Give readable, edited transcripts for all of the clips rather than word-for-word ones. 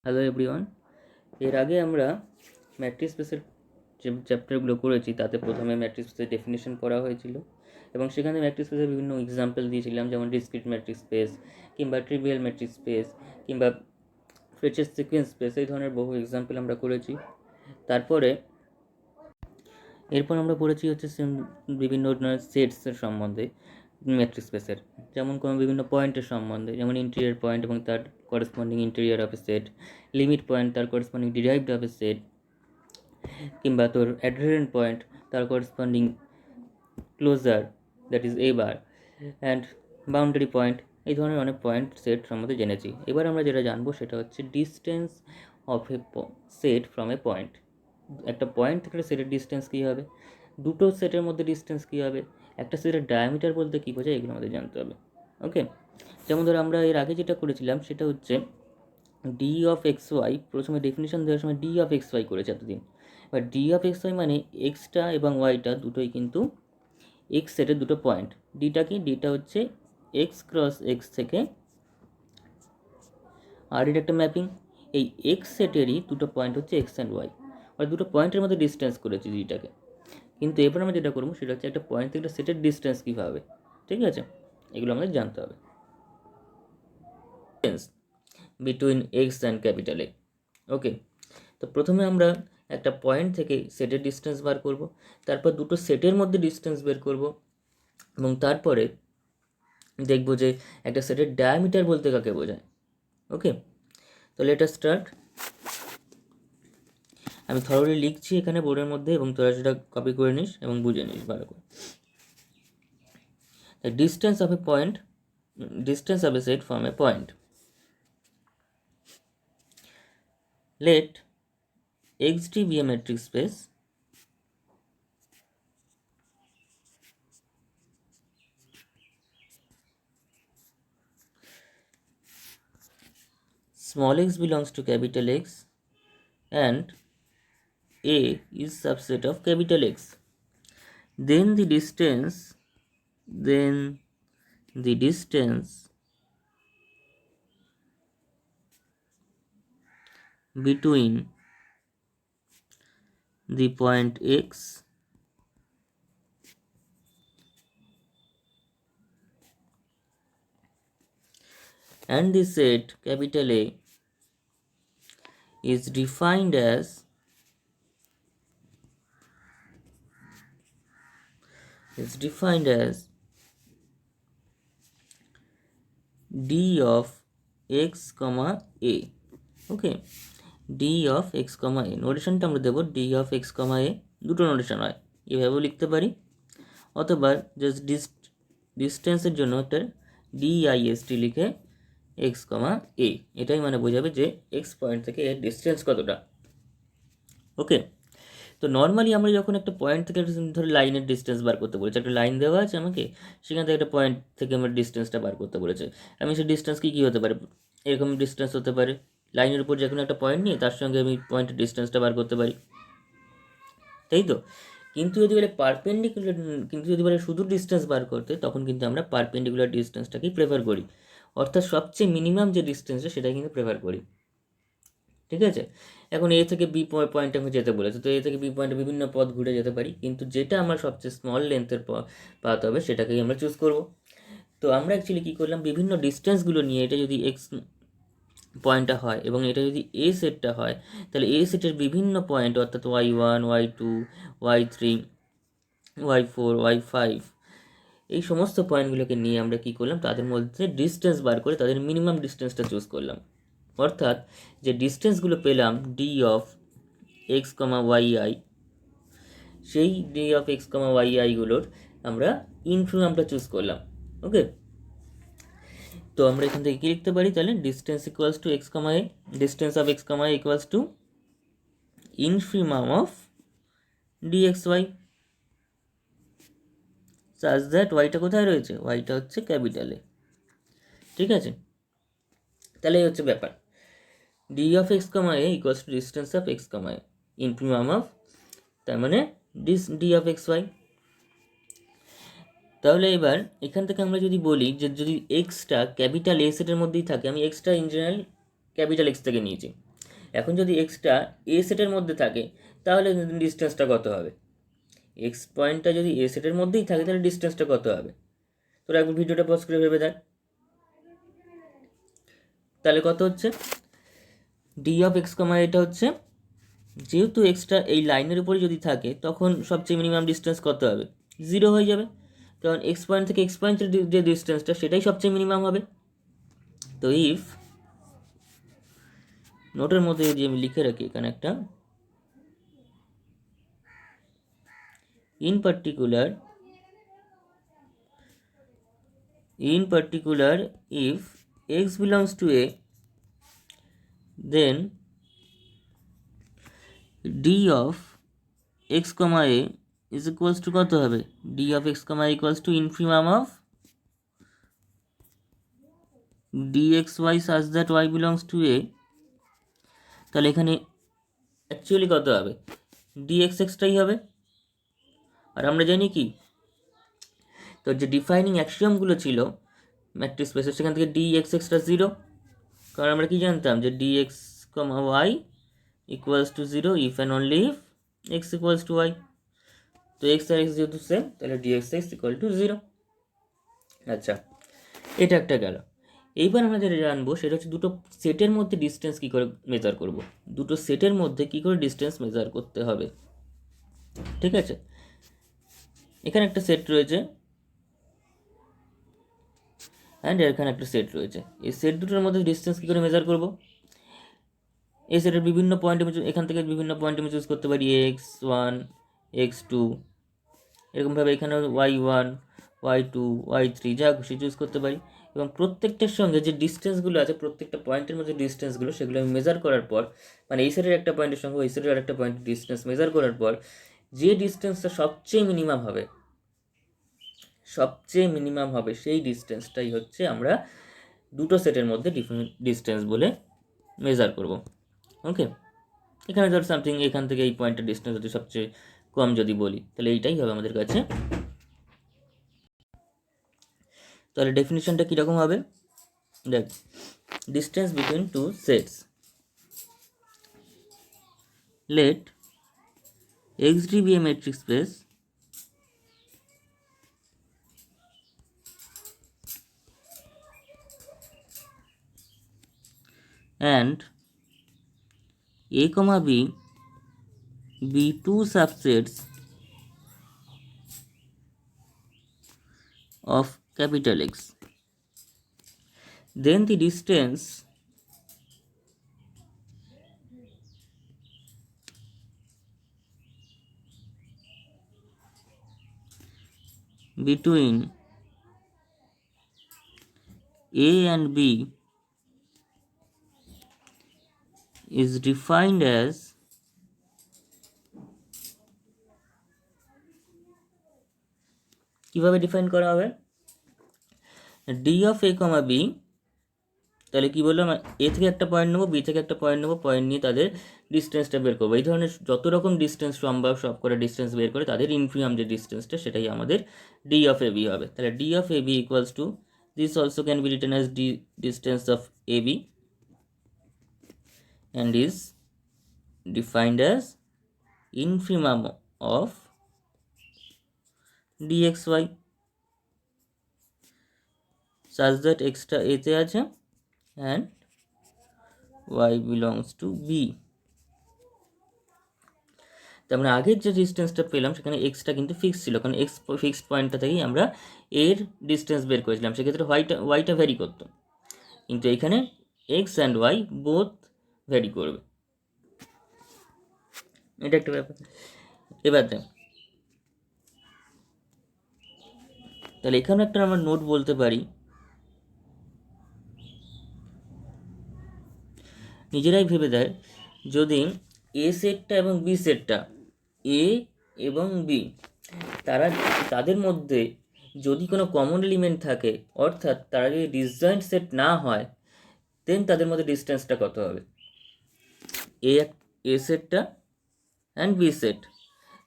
Hello everyone. এর আগে আমরা ম্যাট্রিক্স স্পেসের যে চ্যাপ্টারগুলো করেছি তাতে প্রথমে ম্যাট্রিক্স স্পেসের ডেফিনেশন পড়া হয়েছিল এবং সেখানে ম্যাট্রিক্স স্পেসের বিভিন্ন এক্সাম্পল দিয়েছিলাম, যেমন ডিসক্রিট ম্যাট্রিক্স স্পেস কিংবা ট্রিভিয়াল ম্যাট্রিক্স স্পেস কিংবা ফ্রেচের সিকোয়েন্স স্পেস, এই ধরনের বহু এক্সাম্পল আমরা করেছি। এরপর আমরা পড়েছি হচ্ছে বিভিন্ন সেটসের সম্বন্ধে ম্যাট্রিক্স স্পেসের, যেমন কোনো বিভিন্ন পয়েন্টের সম্বন্ধে, যেমন ইন্টেরিয়র পয়েন্ট এবং তার corresponding interior of A set, limit point তার corresponding derived of A set, কিংবা তোর অ্যাডহেরেন্ট পয়েন্ট তার corresponding closure, that is A bar, and boundary point. এই ধরনের অনেক পয়েন্ট সেট সম্বন্ধে জেনেছি। এবার আমরা যেটা জানবো সেটা হচ্ছে distance of A set from a point. একটা পয়েন্ট থেকে সেটের ডিস্টেন্স কী হবে, দুটো সেটের মধ্যে ডিস্টেন্স কী হবে, একটা সেটের ডায়ামিটার বলতে কী বোঝায়, এগুলো আমাদের জানতে হবে। ওকে, যেমন ধরো আমরা এর আগে যেটা করেছিলাম সেটা হচ্ছে ডি অফ এক্স ওয়াই। প্রথমে ডেফিনেশন দেওয়ার সময় ডি অফ এক্স ওয়াই করেছে এতদিন। এবার ডি অফ এক্স ওয়াই মানে এক্সটা এবং ওয়াইটা দুটোই কিন্তু এক্স সেটের দুটো পয়েন্ট। ডিটা কি, ডিটা হচ্ছে এক্স ক্রস এক্স থেকে আর এর একটা ম্যাপিং। এই এক্স সেটেরই দুটো পয়েন্ট হচ্ছে এক্স অ্যান্ড ওয়াই, আর দুটো পয়েন্টের মধ্যে ডিস্টেন্স করেছি ডিটাকে। কিন্তু এরপর আমরা যেটা করবো সেটা হচ্ছে একটা পয়েন্ট থেকে একটা সেটের ডিস্টেন্স কীভাবে, ঠিক আছে, এগুলো আমাদের জানতে হবে। Between x and capital A. Okay, তো প্রথমে আমরা একটা পয়েন্ট থেকে সেটের ডিস্টেন্স বার করব, তারপর দুটো সেটের মধ্যে ডিস্টেন্স বের করব, এবং তারপরে দেখব যে একটা সেটের ডায়ামিটার বলতে কাকে বোঝায়। ওকে, তো লেট আস স্টার্ট। আমি থরলি লিখছি এখানে বোর্ডের মধ্যে, এবং তোরা সেটা কপি করে নিস এবং বুঝে নিস ভালো করে। The distance of a point, distance of a set from a point. Let xt be a metric space small x belongs to capital X and A is subset of capital X. Then the distance between the point X and the set capital A is defined as d of x comma a. Okay, d of x comma a, নোটেশনটা আমরা দেবো d of x comma a. দুটো notation হয়, এভাবেও লিখতে পারি, অথবা just ডিস্টেন্সের জন্য একটা ডিআইএসটি লিখে এক্স কমা এ, এটাই মানে বোঝাবে যে এক্স পয়েন্ট থেকে এর ডিস্টেন্স কতটা। ওকে, তো নর্মালি আমরা যখন একটা পয়েন্ট থেকে ধরে লাইনের ডিস্টেন্স বার করতে বলেছি, একটা লাইন দেওয়া আছে আমাকে, সেখান থেকে একটা পয়েন্ট থেকে আমার ডিস্টেন্সটা বার করতে বলেছে। আমি সেই ডিস্টেন্স কী হতে পারে, এরকম ডিস্টেন্স হতে পারে, লাইনের উপর যে কোনো একটা পয়েন্ট নিয়ে তার সঙ্গে আমি পয়েন্টের ডিস্টেন্সটা বার করতে পারি, তাই তো। কিন্তু যদি বলে শুধু ডিস্টেন্স বার করতে, তখন কিন্তু আমরা পারপেন্ডিকুলার ডিস্টেন্সটাকেই প্রেফার করি, অর্থাৎ সবচেয়ে মিনিমাম যে ডিস্টেন্সটা সেটাই কিন্তু প্রেফার করি, ঠিক আছে। এখন এ থেকে বি পয়েন্টে আমি যেতে বলেছে, তো এ থেকে বি পয়েন্টে বিভিন্ন পথ ঘুরে যেতে পারি, কিন্তু যেটা আমার সবচেয়ে স্মল লেন্থের পাথ হবে সেটাকেই আমরা চুজ করব। তো আমরা অ্যাকচুয়ালি কী করলাম, বিভিন্ন ডিস্টেন্সগুলো নিয়ে, এটা যদি এক্স পয়েন্টটা হয় এবং এটা যদি এ সেটটা হয়, তাহলে এ সেটের বিভিন্ন পয়েন্ট, অর্থাৎ y1, y2, y3, y4, y5, এই সমস্ত পয়েন্টগুলোকে নিয়ে আমরা কী করলাম, তাদের মধ্যে ডিস্টেন্স বার করে তাদের মিনিমাম ডিস্টেন্সটা চুজ করলাম। অর্থাৎ যে ডিস্টেন্সগুলো পেলাম d of x comma y i, সেই d of x comma y আইগুলোর আমরা ইনফিনিমামটা চুজ করলাম। ওকে, তো আমরা এখান থেকে কী লিখতে পারি, তাহলে distance equals to x comma a, distance of x comma a equals to infimum of d x y, such that ওয়াইটা কোথায় রয়েছে, ওয়াইটা হচ্ছে ক্যাপিটালে, ঠিক আছে। তাহলে এই হচ্ছে ব্যাপার, d of x comma a equals to distance of x comma a infimum of, তার মানে ডি অফ এক্স ওয়াই। তাহলে এবার এখান থেকে আমরা যদি বলি যে যদি এক্সটা ক্যাপিটাল এ সেটের মধ্যেই থাকে, আমি extra in general capital x থেকে নিয়েছি, এখন যদি এক্সটা এ সেটের মধ্যে থাকে তাহলে ডিস্টেন্সটা কত হবে? এক্স পয়েন্টটা যদি এ সেটের মধ্যেই থাকে তাহলে ডিস্টেন্সটা কত হবে? তোরা একবার ভিডিওটা পজ করে ভেবে দেখ। তাহলে কত হচ্ছে? ডি অফ এক্স কমা এটা হচ্ছে, যেহেতু এক্সটা এই লাইনের উপরে যদি থাকে তখন সবচেয়ে মিনিমাম ডিস্টেন্স কত হবে? 0 হয়ে যাবে, কারণ এক্স পয়েন্ট থেকে এক্স পয়েন্টের যে ডিস্টেন্সটা সেটাই সবচেয়ে মিনিমাম হবে। তো ইফ, নোটের মধ্যে যদি আমি লিখে রাখি এখানে একটা, in particular if x belongs to a, then d of x comma a is equals to কত হবে? d of x comma a equals to infimum of dxy such that y belongs to a। তাহলে এখানে actually কত হবে? dx টাই হবে। আর আমরা জানি কি, তো যে ডিফাইনিং অ্যাক্সিওমগুলো ছিল ম্যাট্রিক্স স্পেসের, সেখান থেকে dx টা 0, কারণ আমরা কি জানতাম যে dx, y equals to 0 if and only if x equals to y। তো x আর x যেহেতু সেম, তাহলে dx ইকুয়াল টু 0। আচ্ছা, এটা একটা গেল। এইবার আমরা যেটা জানবো সেটা হচ্ছে দুটো সেটের মধ্যে ডিস্টেন্স কী করে মেজার করব। দুটো সেটের মধ্যে কী করে ডিস্টেন্স মেজার করতে হবে, ঠিক আছে? এখানে একটা সেট রয়েছে অ্যান্ড এখানে একটা সেট রয়েছে। এই সেট দুটোর মধ্যে ডিস্টেন্স কী করে মেজার করব? এই সেটের বিভিন্ন পয়েন্টে এখান থেকে বিভিন্ন পয়েন্টে আমি চুজ করতে পারি x1, x2, এরকমভাবে এখানেও y1, y2, y3 যা খুশি চুজ করতে পারি। এবং প্রত্যেকটার সঙ্গে যে ডিস্টেন্সগুলো আছে, প্রত্যেকটা পয়েন্টের মধ্যে ডিস্টেন্সগুলো, সেগুলো আমি মেজার করার পর, মানে এই সেটের একটা পয়েন্টের সঙ্গে ওই সেটের আরেকটা পয়েন্টের ডিস্টেন্স মেজার করার পর যে ডিস্টেন্সটা সবচেয়ে মিনিমাম হবে সেই ডিস্টেন্সটাই হচ্ছে আমরা দুটো সেটের মধ্যে ডিস্টেন্স বলে মেজার করব। ওকে, এখানে ধর সামথিং এখান থেকে এই পয়েন্টের ডিস্টেন্স যদি সবচেয়ে কম যদি বলি, তাহলে এইটাই হবে আমাদের কাছে। তাহলে ডেফিনিশনটা কীরকম হবে দেখ, distance between two sets, let xd be a metric space and a comma b be two subsets of capital X, then the distance between A and B is defined as কিভাবে ডিফাইন করা হবে? D of A comma B, তাহলে কি বললাম, এ থেকে একটা point নেবো, B থেকে একটা পয়েন্ট নেবো, পয়েন্ট নিয়ে তাদের ডিস্টেন্সটা বের করবো। এই ধরনের যত রকম ডিস্টেন্স সম্ভব সব করে ডিস্টেন্স বের করে তাদের ইনফিনিমাম যে ডিস্টেন্সটা সেটাই আমাদের ডি অফ এ বি হবে। তাহলে d of A B equals to, this also can be written as d distance of A B and is defined as infimum of dxy such that x টা a তে আছে and y belongs to b। তার মানে আগের যে ডিস্টেন্সটা পেলাম সেখানে এক্সটা কিন্তু ফিক্সড ছিল, কারণ এক্স ফিক্সড পয়েন্টটা থেকেই আমরা এর ডিস্টেন্স বের করেছিলাম, সেক্ষেত্রে ওয়াইটা ভ্যারি করতো, কিন্তু এখানে x and y both vary করবে, এটা একটা ব্যাপার। এবার দেখ, তাহলে এখানে একটা আমরা নোট বলতে পারি, নিজেরাই ভেবে দেয়, যদি এ সেটটা এবং বি সেটটা, এ এবং বি, তাদের মধ্যে যদি কোনো কমন এলিমেন্ট থাকে, অর্থাৎ তারা যদি ডিসজয়েন্ট সেট না হয়, দেন তাদের মধ্যে ডিস্টেন্সটা কত হবে? এ সেটটা অ্যান্ড বি সেট,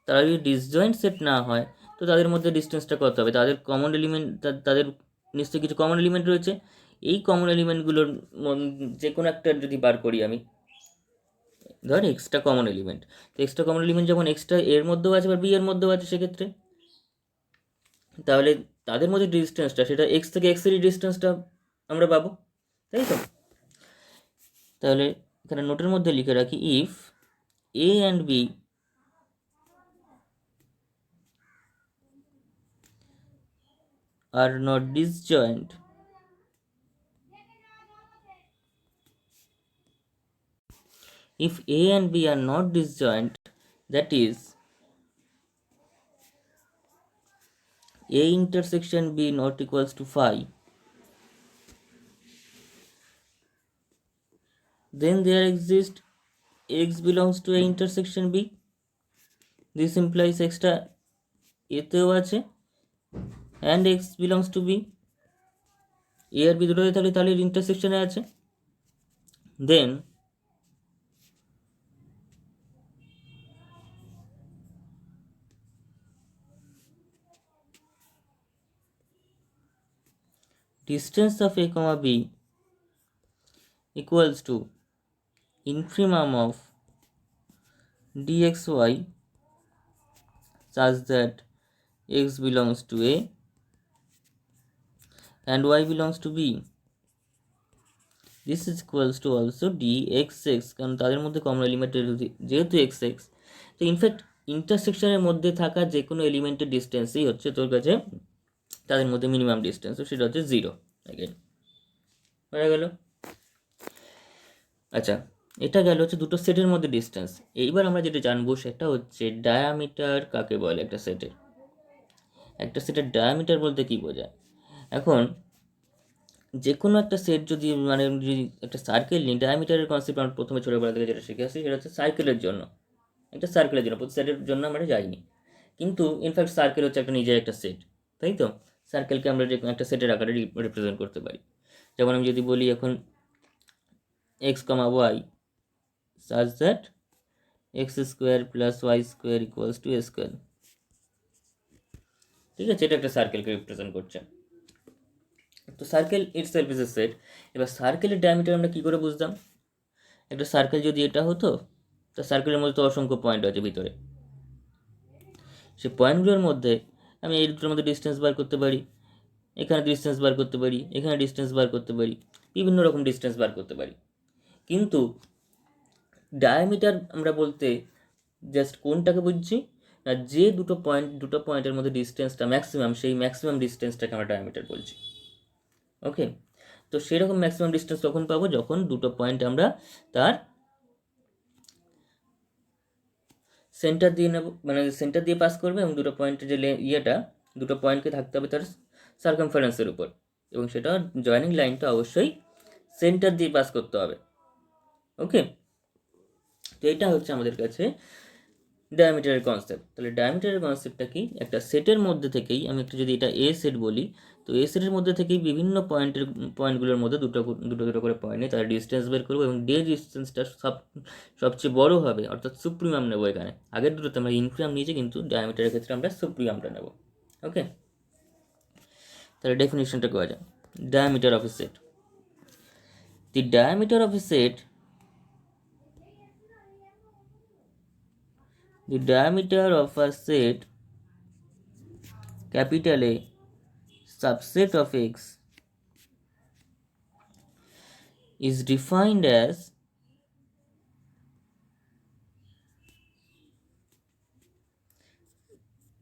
তারা যদি ডিসজয়েন্ট সেট না হয় তো তাদের মধ্যে ডিস্টেন্সটা কত হবে? তাদের কমন এলিমেন্ট, তাদের নিশ্চয়ই কিছু কমন এলিমেন্ট রয়েছে। এই কমন এলিমেন্টগুলোর যে কোনো একটা যদি বার করি আমি, ধর এক্সটা কমন এলিমেন্ট, তো এক্সটা কমন এলিমেন্ট যখন এক্সটা এর মধ্যেও আছে বা বি এর মধ্যেও আছে সেক্ষেত্রে তাহলে তাদের মধ্যে ডিস্টেন্সটা সেটা এক্স থেকে এক্সেরই ডিস্টেন্সটা আমরা পাবো, তাই তো? তাহলে এখানে নোটের মধ্যে লিখে রাখি, if A and B are not disjoint, if A and B are not disjoint, that is A intersection B not equals to phi, then there exists X belongs to A intersection B. This implies X টা A তেও আছে and X belongs to B. A আর B দুটোতে থাকলে তাহলে ইন্টারসেকশনে আছে। Then distance of A comma B equals to infimum of dxy such that X belongs to A and Y belongs to B. This is equals to also dxx, কারণ তাদের মধ্যে common element যেহেতু xx, তো in fact ইন্টারসেকশনের মধ্যে থাকা যে কোনো এলিমেন্টের ডিস্টেন্সই হচ্ছে তোর কাছে তাদের মধ্যে মিনিমাম ডিস্টেন্স, তো সেটা হচ্ছে 0 অ্যাগেন হয়ে গেল। আচ্ছা, এটা গেল হচ্ছে দুটো সেটের মধ্যে ডিস্টেন্স। এইবার আমরা যেটা জানবো সেটা হচ্ছে ডায়ামিটার কাকে বলে একটা সেটের। একটা সেটের ডায়ামিটার বলতে কি বোঝায়? এখন যে কোনো একটা সেট যদি মানে যদি একটা সার্কেল নিই, ডায়ামিটারের কনসেপ্ট আমরা প্রথমে ছোটোবেলা থেকে যেটা শিখে আসছি সেটা হচ্ছে সার্কেলের জন্য, একটা সার্কেলের জন্য, প্রতি সেটের জন্য আমরা যাইনি। কিন্তু ইনফ্যাক্ট সার্কেল হচ্ছে একটা নিজের একটা সেট, তাই তো? সার্কেলকে আমরা যে একটা সেটের আকারে রিপ্রেজেন্ট করতে পারি। যেমন আমি যদি বলি এখন x comma y such that x square plus y square equals to a square, ঠিক আছে? এটা একটা সার্কেলকে রিপ্রেজেন্ট করছে। তো circle itself is a set. এবার সার্কেলের ডায়ামিটার আমরা কী করে বুঝতাম? একটা সার্কেল যদি এটা হতো, তা সার্কেলের মধ্যে তো অসংখ্য পয়েন্ট আছে ভিতরে, সেই পয়েন্টগুলোর মধ্যে আমি এই দুটোর মধ্যে ডিস্টেন্স বার করতে পারি, এখানে ডিস্টেন্স বার করতে পারি, এখানে ডিস্টেন্স বার করতে পারি, বিভিন্ন রকম ডিস্টেন্স বার করতে পারি। কিন্তু ডায়ামিটার আমরা বলতে জাস্ট কোনটাকে বুঝছি না, যে দুটো পয়েন্টের মধ্যে ডিস্টেন্সটা ম্যাক্সিমাম, সেই ম্যাক্সিমাম ডিস্টেন্সটাকে আমরা ডায়ামিটার বলছি। ওকে, তো সেরকম ম্যাক্সিমাম ডিস্টেন্স তখন পাবো যখন দুটো পয়েন্ট আমরা তার সেন্টার দিয়ে নেব, মানে সেন্টার দিয়ে পাস করবে, এবং দুটো পয়েন্টের যে দুটো পয়েন্টকে থাকতে হবে তার সার্কামফারেন্সের উপর, এবং সেটা জয়েনিং লাইনটা অবশ্যই সেন্টার দিয়ে পাস করতে হবে। ওকে, তো এটা হচ্ছে আমাদের কাছে ডায়ামিটারের কনসেপ্ট। তাহলে ডায়ামিটারের কনসেপ্টটা কি? একটা সেটের মধ্যে থেকেই আমি একটা যদি এটা এ সেট বলি, তো এ সেটের মধ্যে থেকেই বিভিন্ন পয়েন্টগুলোর মধ্যে দুটো দুটো করে পয়েন্ট নিয়ে তার ডিস্টেন্স বের করবো, এবং যে ডিস্টেন্সটা সবচেয়ে বড় হবে অর্থাৎ সুপ্রিমাম নেবো। এখানে আগের দুটোতে আমরা ইনফিমাম নিয়েছি, কিন্তু ডায়ামিটারের ক্ষেত্রে আমরা সুপ্রিমামটা নেব। ওকে, তাহলে ডেফিনিশনটা করা যায়। Diameter of A set, the diameter of A set, the diameter of a set capital A subset of X is defined as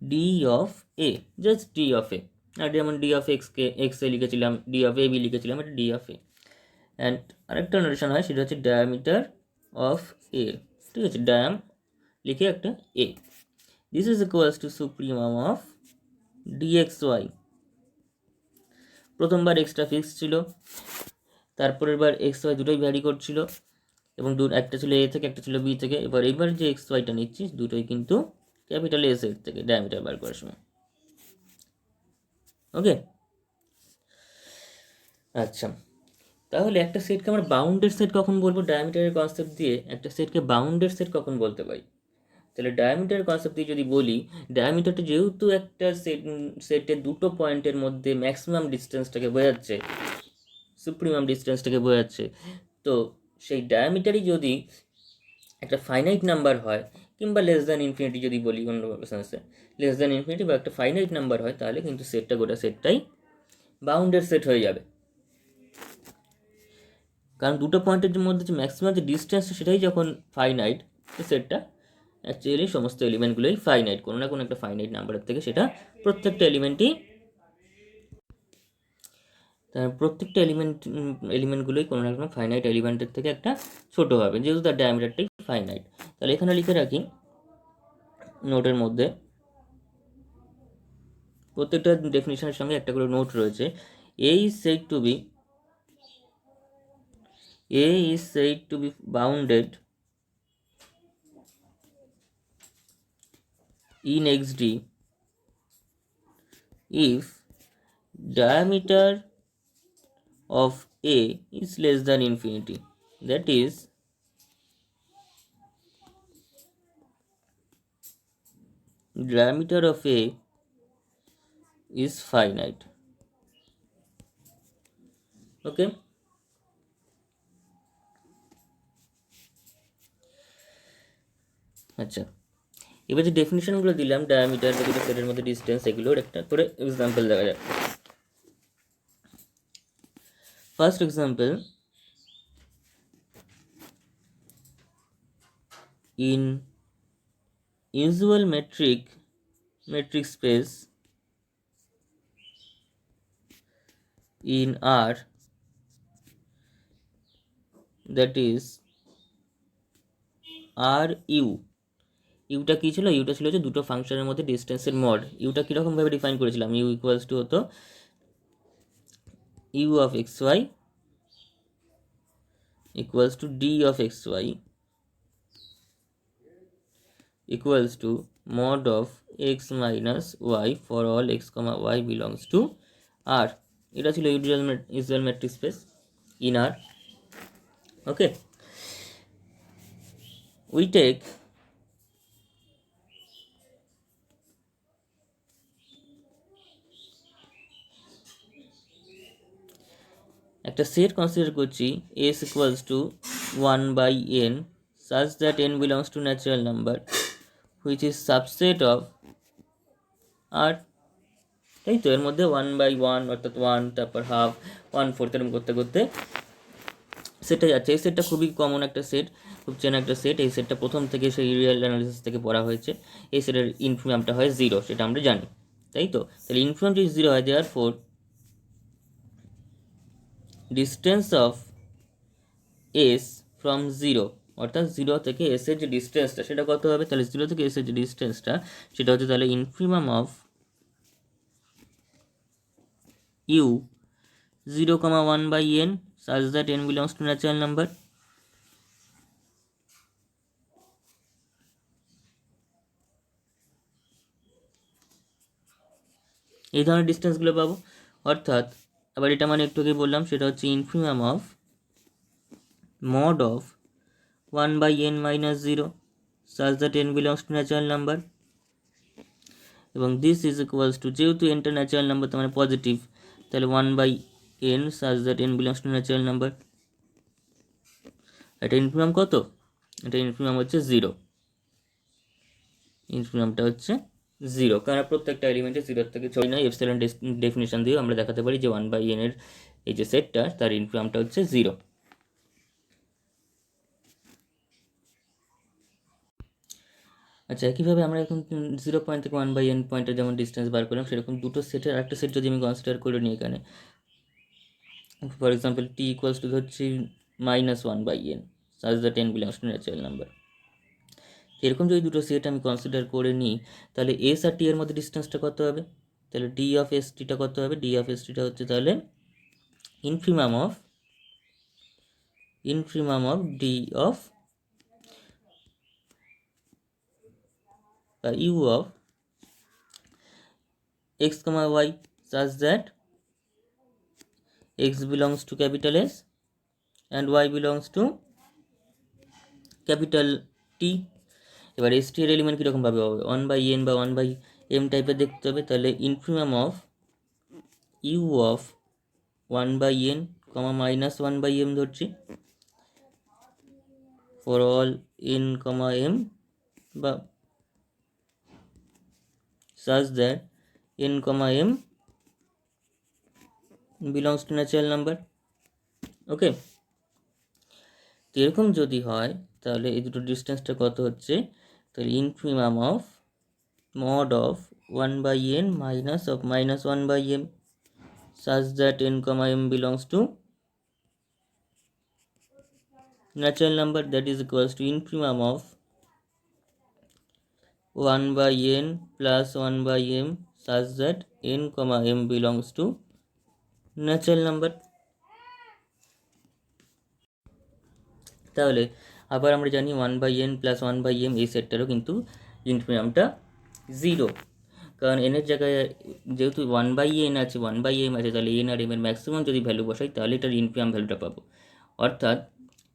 d of A, just d of A। আর যেমন d of x K x এ লিখেছিলাম, d of a b লিখেছিলাম, এটা d of A। And আরেকটা notation হয় সেটা হচ্ছে diameter of A, ঠিক আছে? ডায়াম লিখে একটা A, this is equals two supremum of dxy। প্রথমবার এক্সট্রা ফিক্স ছিল, তারপরের বার এক্স ওয়াই দুটোই ভ্যারি করছিল, এবং একটা ছিল এ থেকে, একটা ছিল বি থেকে। এইবার যে এক্স ওয়াইটা নিচ্ছি দুটোই কিন্তু ক্যাপিটাল এ সেট থেকে ডায়ামিটার বার করার সময়। ওকে, আচ্ছা, তাহলে একটা সেটকে আমরা বাউন্ডেড সেট কখন বলবো? ডায়ামিটারের কনসেপ্ট দিয়ে একটা সেটকে বাউন্ডেড সেট কখন বলতে পারি? তাহলে ডায়ামিটারের কনসেপ্ট দিয়ে যদি বলি, ডায়ামিটারটা যেহেতু একটা সেটের দুটো পয়েন্টের মধ্যে ম্যাক্সিমাম ডিস্টেন্সটাকে বোঝাচ্ছে, সুপ্রিমাম ডিস্টেন্সটাকে বোঝাচ্ছে, তো সেই ডায়ামিটারই যদি একটা ফাইনাইট নাম্বার হয় কিংবা লেস দ্যান ইনফিনিটি যদি বলি অন্য সেন্সে, লেস দ্যান ইনফিনিটি বা একটা ফাইনাইট নাম্বার হয়, তাহলে কিন্তু সেটটা গোটা সেটটাই বাউন্ডেড সেট হয়ে যাবে। কারণ দুটো পয়েন্টের মধ্যে যে ম্যাক্সিমাম যে ডিস্টেন্স সেটাই যখন ফাইনাইট, সেটটা অ্যাকচুয়ালি সমস্ত এলিমেন্টগুলোই ফাইনাইট, কোনো না কোনো একটা ফাইনাইট নাম্বারের থেকে সেটা প্রত্যেকটা এলিমেন্টগুলোই কোনো না কোনো ফাইনাইট এলিমেন্টের থেকে একটা ছোটো হবে, যেহেতু তার ডায়ামিটারটাই ফাইনাইট। তাহলে এখানে লিখে রাখি নোটের মধ্যে, প্রত্যেকটা ডেফিনিশনের সঙ্গে একটা করে নোট রয়েছে। A is said to be bounded in XD if diameter of A is less than infinity, that is diameter of A is finite. Okay, আচ্ছা, এবার যে ডেফিনিশনগুলো দিলাম ডায়ামিটার বা দুটো সেটের মধ্যে ডিস্টেন্স, এগুলোর একটা করে এক্সাম্পল দেখা যাক। First example, in usual metric space in R, that is R U, ইউটা কী ছিল? ইউটা ছিল যে দুটো ফাংশনের মধ্যে ডিস্টেন্সের মড। ইউটা কীরকমভাবে ডিফাইন করেছিলাম? ইউ ইকুয়ালস টু হতো u of x y equals to d of x y equals to mod of x minus y for all x comma y belongs to R. এটা ছিল usual metric space in R. Okay, we take একটা set consider করছি s equals to 1/n such that n belongs to natural number which is subset of R. তাই তো, এর মধ্যে 1/1 অর্থাৎ 1, তারপর হাফ, 1/4 এরকম করতে করতে সেটটা যাচ্ছে। এই সেটটা খুবই কমন একটা সেট, খুব চেনা একটা সেট। এই সেটটা প্রথম থেকে সেই রিয়েল অ্যানালিসিস থেকে পড়া হয়েছে। এই সেটের ইনফিনিমামটা হয় 0, সেটা আমরা জানি, তাই তো। তাহলে ইনফিনিমাম যদি 0 হয়, therefore distance of s from 0, অর্থাৎ 0 থেকে এস এর যে ডিস্টেন্সটা সেটা কত হবে? তাহলে 0 থেকে এস এর যে ডিস্টেন্সটা সেটা হচ্ছে তাহলে infimum of u 0,1/n such that n belongs to natural number. এই ধরনের ডিস্টেন্সগুলো পাবো। অর্থাৎ আবার এটা মানে একটু আগে বললাম, সেটা হচ্ছে ইনফিনিমাম of mod of 1/n minus 0 such that n belongs to natural number, এবং দিস ইজ ইকুয়ালস টু, যেহেতু nটা ন্যাচারাল নাম্বার তার মানে পজিটিভ, তাহলে 1/n such that n belongs to natural number। এটা ইনফিনিমাম কত? এটা ইনফিনিমাম হচ্ছে 0, ইনফিনিমামটা হচ্ছে 0, কারণ প্রত্যেকটা এলিমেন্টে 0 থেকে ছয় নয়। এপসিলন ডেফিনিশন দিয়েও আমরা দেখাতে পারি যে 1/n এর এই যে সেটটা তার ইনফিনিমামটা হচ্ছে 0। আচ্ছা, একইভাবে আমরা এখন 0 পয়েন্ট থেকে 1/n পয়েন্টের যেমন ডিস্টেন্স বার করলাম, সেরকম দুটো সেটের আরেকটা সেট যদি আমি কনসিডার করে নিই এখানে, for example t equals to ধরছি -1/n such that n belongs to natural number. এরকম যদি দুটো সেট আমি কনসিডার করে নিই, তাহলে এস আর টি এর মধ্যে ডিস্টেন্সটা কত হবে? তাহলে ডি অফ এস টিটা কত হবে? ডি অফ এস টিটা হচ্ছে তাহলে infimum of d of u of x, y such that x belongs to capital S and y belongs to capital T. এবার এস টি এর এলিমেন্ট কীরকমভাবে হবে? 1/n বা 1/m টাইপের দেখতে হবে। তাহলে infimum of u of 1/n, -1/m ধরছি, ফর অল n, m বা such that n, m belongs to natural number. ওকে, এরকম যদি হয় তাহলে এই দুটো ডিস্টেন্সটা কত হচ্ছে, তাহলে infimum of mod of 1/n minus of minus 1/m such that n, m belongs to natural number, that is equals to infimum of 1/n plus 1/m such that n, m belongs to natural number. তাহলে আবার আমরা জানি 1/n plus 1/m এই সেটটারও কিন্তু ইনফিনিমামটা 0, কারণ n এর জায়গায় যেহেতু 1/n আছে 1/m আছে, তাহলে n আর m এর ম্যাক্সিমাম যদি ভ্যালু বসাই তাহলে এটার ইনফিনিমাম ভ্যালুটা পাবো। অর্থাৎ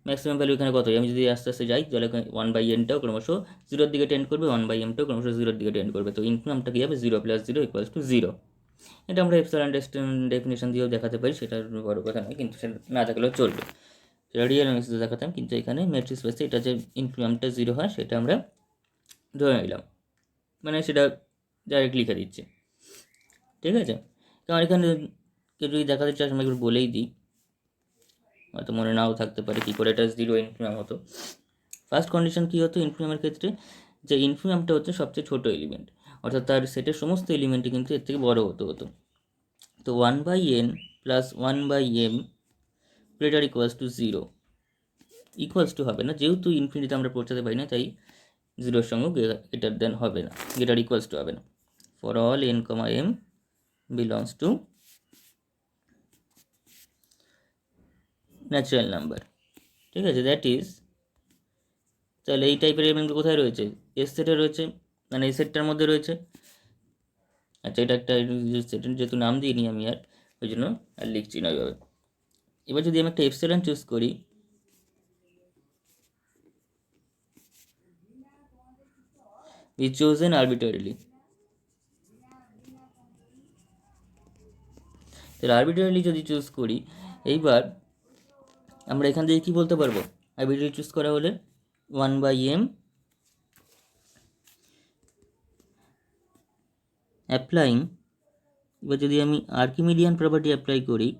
ম্যাক্সিমাম ভ্যালু এখানে কত, আমি যদি আস্তে আস্তে যাই তাহলে 1/nটাও ক্রমশ 0-র দিকে টেন্ড করবে, 1/mটাও ক্রমশ 0-র দিকে টেন্ড করবে, তো ইনফিনিমামটা কী হবে 0 + 0 = 0। এটা আমরা এপসাইলন ডেফিনেশন দিয়েও দেখাতে পারি, সেটা বড় কথা নয়, কিন্তু সেটা না থাকলেও চলবে, সেটা রিয়েল মেসেজে দেখাতাম, কিন্তু এখানে ম্যাট্রিক্স স্পেসে এটা যে ইনফিনিমামটা 0 হয় সেটা আমরা ধরে নিলাম, মানে সেটা ডাইরেক্ট লিখে দিচ্ছে, ঠিক আছে। কারণ এখানে কেউ যদি দেখাতে চাস আমি একটু বলেই দিই, হয়তো মনে নাও থাকতে পারে কী করে এটা 0 ইনফিনিমাম হতো। ফার্স্ট কন্ডিশন কী হতো ইনফিনিমামের ক্ষেত্রে, যে ইনফিনিমামটা হচ্ছে সবচেয়ে ছোটো এলিমেন্ট, অর্থাৎ তার সেটের সমস্ত এলিমেন্টই কিন্তু এর থেকে বড় হতো। তো 1/n plus 1/m greater equals to 0, equals to হবে না, যেহেতু ইনফিনিটিতে আমরা পৌঁছাতে পারি না তাই 0-এর সঙ্গে গ্রেটার দেন হবে না, গ্রেটার ইকুয়ালস টু হবে না। For all n, m belongs to natural number, ঠিক আছে। দ্যাট ইজ, তাহলে এই টাইপের এলিমেন্টগুলো কোথায় রয়েছে, এস সেটে রয়েছে, মানে এই সেটটার মধ্যে রয়েছে। আচ্ছা, এটা একটা সেট যেহেতু নাম দিইনি আমি আর, ওই জন্য আর লিখছি না ওইভাবে। এবার যদি আমি একটা এপসিলন চুজ করি, is chosen arbitrarily, তাহলে আরবিট্রারিলি যদি চুজ করি, এইবার আমরা এখান থেকে কী বলতে পারবো, আরবিট্রারি চুজ করা হলে 1/m অ্যাপ্লাইং, এবার যদি আমি আর্কিমিডিয়ান প্রপার্টি অ্যাপ্লাই করি,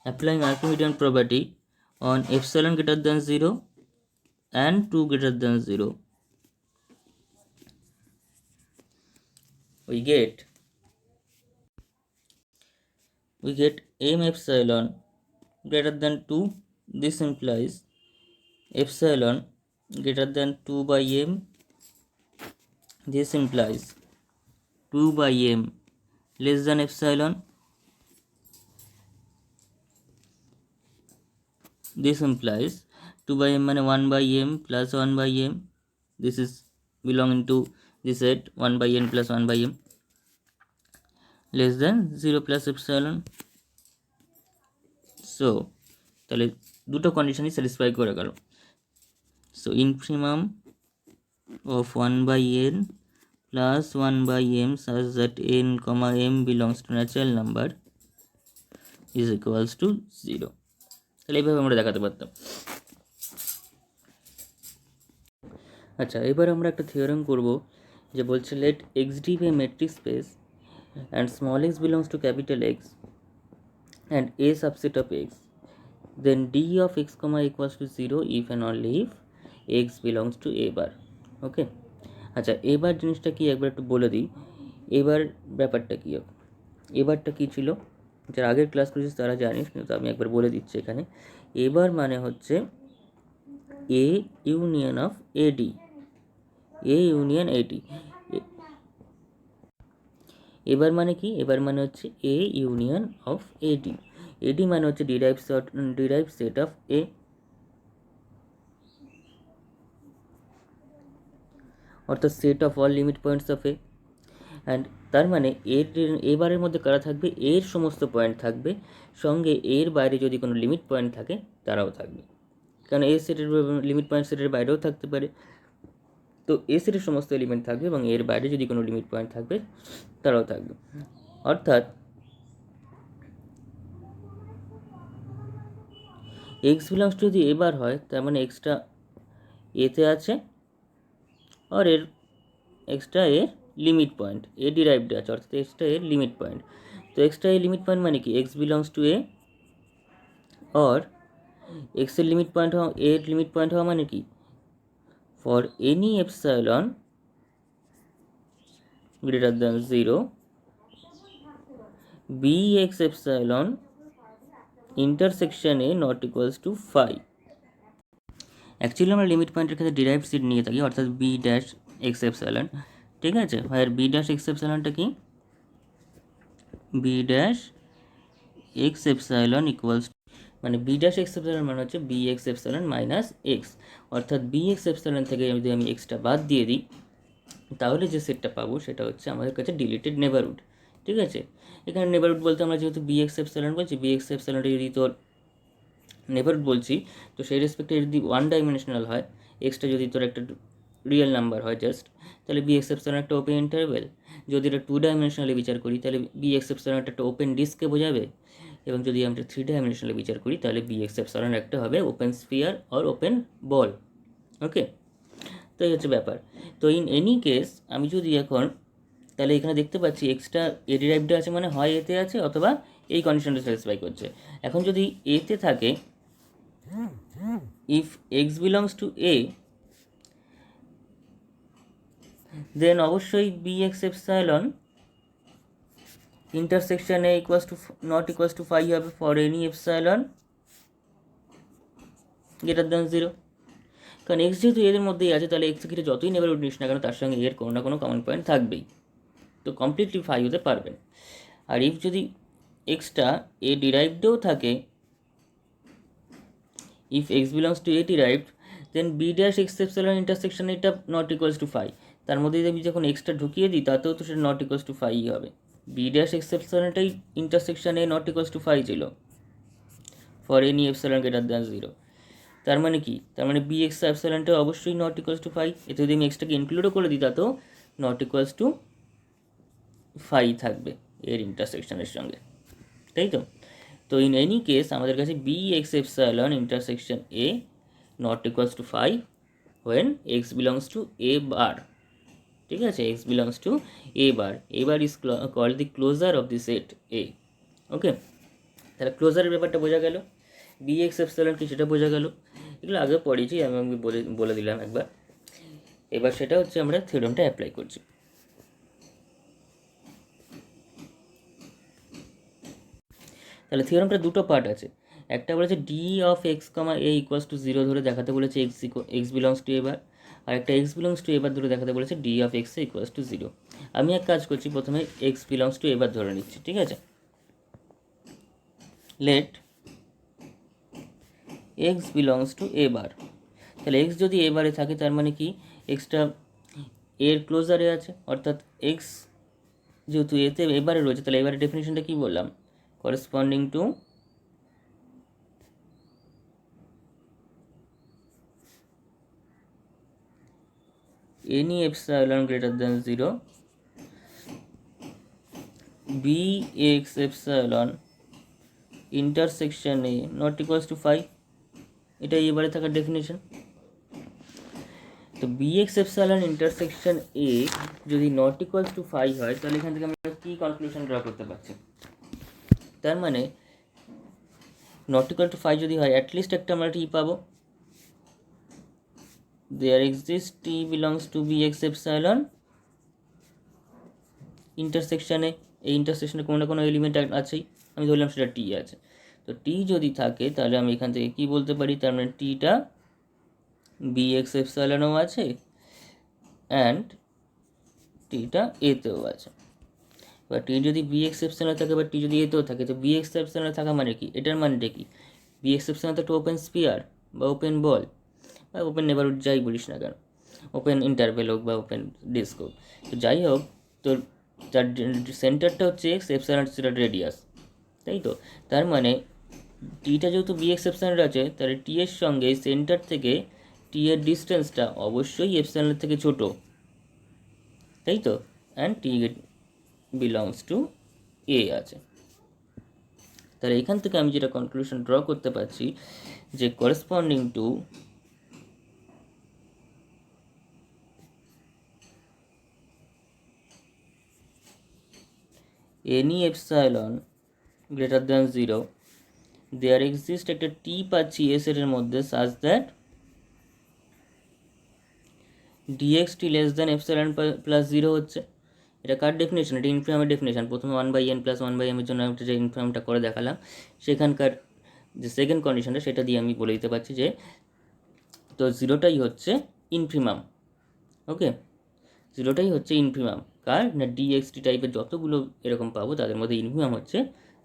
applying Archimedean property on epsilon greater than 0 and 2 greater than 0, we get m epsilon greater than 2. This implies epsilon greater than 2/m. This implies 2/m less than epsilon. This implies 2/m মানে 1/m plus 1/m. This is belonging to this set 1/n plus 1/m less than 0 plus epsilon. So তাহলে দুটো কন্ডিশনই satisfy করে গেল। So infimum of 1/n plus 1/m such that n, m belongs to natural number is equals to 0. তাহলে এইভাবে আমরা দেখাতে পারতাম। আচ্ছা, এবার আমরা একটা থিওরেম করব, যে বলছে let xd be a matrix space and small x belongs to capital X and a subset of x, then d of x, equals to 0 if and only if x belongs to a bar. ওকে, আচ্ছা এবার জিনিসটা কি একবার একটু বলে দিই, এবার ব্যাপারটা কী হবে, এবারটা কী ছিল, যারা আগের ক্লাস করেছিস তারা জানিস, কিন্তু আমি একবার বলে দিচ্ছি এখানে। এবার মানে হচ্ছে A union of AD, A union AD. এবার মানে কি, এবার মানে হচ্ছে এ ইউনিয়ন অফ এডি, এডি মানে হচ্ছে ডিরাইভ সেট অফ এ, অর্থাৎ set of all limit points of A, and তার মানে এবারের মধ্যে কারা থাকবে, এর সমস্ত পয়েন্ট থাকবে, সঙ্গে এর বাইরে যদি কোনো লিমিট পয়েন্ট থাকে তারাও থাকবে, কারণ এ সেটের লিমিট পয়েন্ট সেটের বাইরেও থাকতে পারে। তো এ সেটের সমস্ত এলিমেন্ট থাকবে এবং এর বাইরে যদি কোনো লিমিট পয়েন্ট থাকবে তারাও থাকবে। অর্থাৎ এক্স বিলংস টু যদি এ বার হয়, তার মানে এক্সটা এতে আছে আর এর এক্সটা এর লিমিট পয়েন্ট এ ডিরাইভড আছে, অর্থাৎ এক্সটা এর লিমিট পয়েন্ট। তো এক্সটা এর লিমিট পয়েন্ট মানে কি, এক্স বিলংস টু এ और एक्स এর লিমিট পয়েন্ট হওয়া, এর লিমিট পয়েন্ট হওয়া মানে কি, for any epsilon greater than 0 B x epsilon intersection A not equals to 5। Actually আমরা লিমিট পয়েন্টের ক্ষেত্রে ডিরাইভড সিট নিয়ে থাকি, অর্থাৎ বি ড্যাশ এক্স এপসাইলন, ঠিক আছে। আর বি ড্যাশ এক্স এপসাইলনটা কি, B dash x epsilon equals, মানে বি ড্যাশ এক্স এপসাইলন মানে হচ্ছে B x epsilon minus x, অর্থাৎ বি এক্স এপসাইলন থেকে যদি আমি এক্সটা বাদ দিয়ে দিই তাহলে যে সেটটা পাবো সেটা হচ্ছে আমাদের কাছে ডিলিটেড নেবারহুড, ঠিক আছে। এখানে নেবারহুড বলতে আমরা যেহেতু বি এক্স এপসাইলন বলছি, বি এক্স এপসাইলনটা যদি তোর নেবারহুড বলছি, তো সেই রেসপেক্টে যদি ওয়ান ডাইমেনশনাল হয়, এক্সটা যদি তোর একটা রিয়েল নাম্বার হয় জাস্ট, তাহলে বি এক্স এপসাইলন একটা ওপেন ইন্টারভেল। যদি এটা টু ডাইমেনশনালে বিচার করি তাহলে বি এক্স এপসাইলন একটা ওপেন ডিস্ককে বোঝাবে, এবং যদি আমরা থ্রি ডাইমেনশনালে বিচার করি তাহলে বি এক্স এপসাইলন একটা হবে ওপেন স্ফিয়ার আর ওপেন বল। ওকে, তো এই হচ্ছে ব্যাপার। তো ইন এনি কেস আমি যদি এখন, তাহলে এখানে দেখতে পাচ্ছি এক্সটা এ ডিরাইভড আছে মানে হয় এতে আছে অথবা এই কন্ডিশনটা স্যাটিসফাই করছে। এখন যদি এতে থাকে, if x belongs to A, then অবশ্যই B x epsilon intersection A equals to not equals to 5 হবে for any epsilon greater than 0। কারণ এক্স যেহেতু এদের মধ্যেই আছে, তাহলে এক্স ঘিরে যতই নেবারহুড নিস না কেন তার সঙ্গে এর কোনো না কোনো কমন পয়েন্ট থাকবেই, তো কমপ্লিটলি 5 হতে পারবে। আর ইফ যদি এক্সটা এ ডিরাইভডেও থাকে, if x belongs to A derived, then B dash x epsilon intersection এটা নট ইকুয়ালস টু 5, তার মধ্যে যদি আমি যখন এক্সটা ঢুকিয়ে দিই তাতেও তো সেটা নট ইকুয়ালস টু 5ই হবে। বি ড্যাশ এক্স এপসাইলনটাই intersection A not equals to 5 ছিল for any epsilon greater than 0। তার মানে কি, তার মানে বি এক্স এপসাইলনটা অবশ্যই নট ইকুয়ালস টু 5, এতে যদি আমি এক্সটাকে ইনক্লুডও করে দিই তাতেও নট ইকুয়ালস টু 5 থাকবে এর ইন্টারসেকশনের সঙ্গে, তাই তো। তো ইন এনি কেস আমাদের কাছে B x epsilon intersection A not equals to 5 when x belongs to a bar, ঠিক আছে, x belongs to a bar, a bar is called the closure of the set a। ওকে, তাহলে ক্লোজারের ব্যাপারটা বোঝা গেল, B x epsilon কি সেটা বোঝা গেল, এগুলো আগে পড়েছি আমি বলে দিলাম একবার। এবার সেটা হচ্ছে আমরা থিওরেমটা অ্যাপ্লাই করছি। তাহলে থিওরেমটা দুটো পার্ট আছে, একটা বলেছে D of x comma a equals to 0 ধরে দেখাতে বলেছে এক্স বিলংস টু এবার, আর একটা এক্স বিলংস টু এবার ধরে দেখাতে বলেছে D of x equals to 0। আমি এক কাজ করছি, প্রথমে এক্স বিলংস টু এবার ধরে নিচ্ছি, ঠিক আছে। Let x belongs to A বার, তাহলে এক্স যদি এ বারে থাকে তার মানে কি, এক্সটা এর ক্লোজারে আছে, অর্থাৎ এক্স যেহেতু এতে এবারে রয়েছে তাহলে এবারে ডেফিনেশনটা কী বললাম, corresponding to any epsilon greater than 0 bx epsilon intersection a not equals to 5, এটাই এবারে থাকার ডেফিনেশন। তো bx epsilon intersection a যদি নট ইকুয়ালস টু 5 হয় তাহলে এখান থেকে আমরা কী কনক্লুশন ড্র করতে পারছি, তার মানে নট ইকুয়াল টু 5 যদি হয় অ্যাটলিস্ট একটা আমরা টি পাবো, there exists t belongs to bx epsilon intersection এ, এই ইন্টারসেকশনে কোনো না কোনো এলিমেন্ট আছেই, আমি ধরলাম সেটা টি আছে। তো টি যদি থাকে তাহলে আমি এখান থেকে কী বলতে পারি, তার মানে টিটা বি এক্স এপসাইলনও আছে অ্যান্ড টিটা এতেও আছে। এবার টি যদি বি এক্স এপসাইলন থাকে বা টি যদি এতেও থাকে, তো বি এক্স এপসাইলন থাকা মানে কি, এটার মানেটা কি, বি এক্স এপসাইলন তো একটা ওপেন স্পিয়ার বা ওপেন বল বা ওপেন নেবারহুড যাই বলিস না কেন, ওপেন ইন্টারভেল হোক বা ওপেন ডিস্ক হোক, তো যাই হোক তোর তার সেন্টারটা হচ্ছে এক্স, এপসাইলন সেটা রেডিয়াস, তাই তো। তার মানে টিটা যেহেতু বি এক্স এপসাইলন আছে তাহলে টি এর সঙ্গে সেন্টার থেকে টি এর ডিস্টেন্সটা অবশ্যই এপসাইলনের থেকে ছোট, তাই তো, অ্যান্ড টি বিলংস টু এ আছে। তাহলে এখান থেকে আমি যেটা কনক্লুশন ড্র করতে পারছি যে corresponding to any epsilon greater than 0 there exist একটা টি পাচ্ছি এস এর মধ্যে such that dxt less than epsilon plus 0 হচ্ছে। এটা কার ডেফিনেশন? এটা ইনফিনিমামের ডেফিনেশন। প্রথমে 1/n প্লাস 1/m এর জন্য আমি যে ইনফিনিমামটা করে দেখালাম, সেখানকার যে সেকেন্ড কন্ডিশনটা সেটা দিয়ে আমি বলে দিতে পারছি যে তো 0টাই হচ্ছে ইনফিমাম। ওকে, 0টাই হচ্ছে ইনফিমাম। কার না ডিএক্সটি টাইপের যতগুলো এরকম পাবো তাদের মধ্যে ইনফিমাম হচ্ছে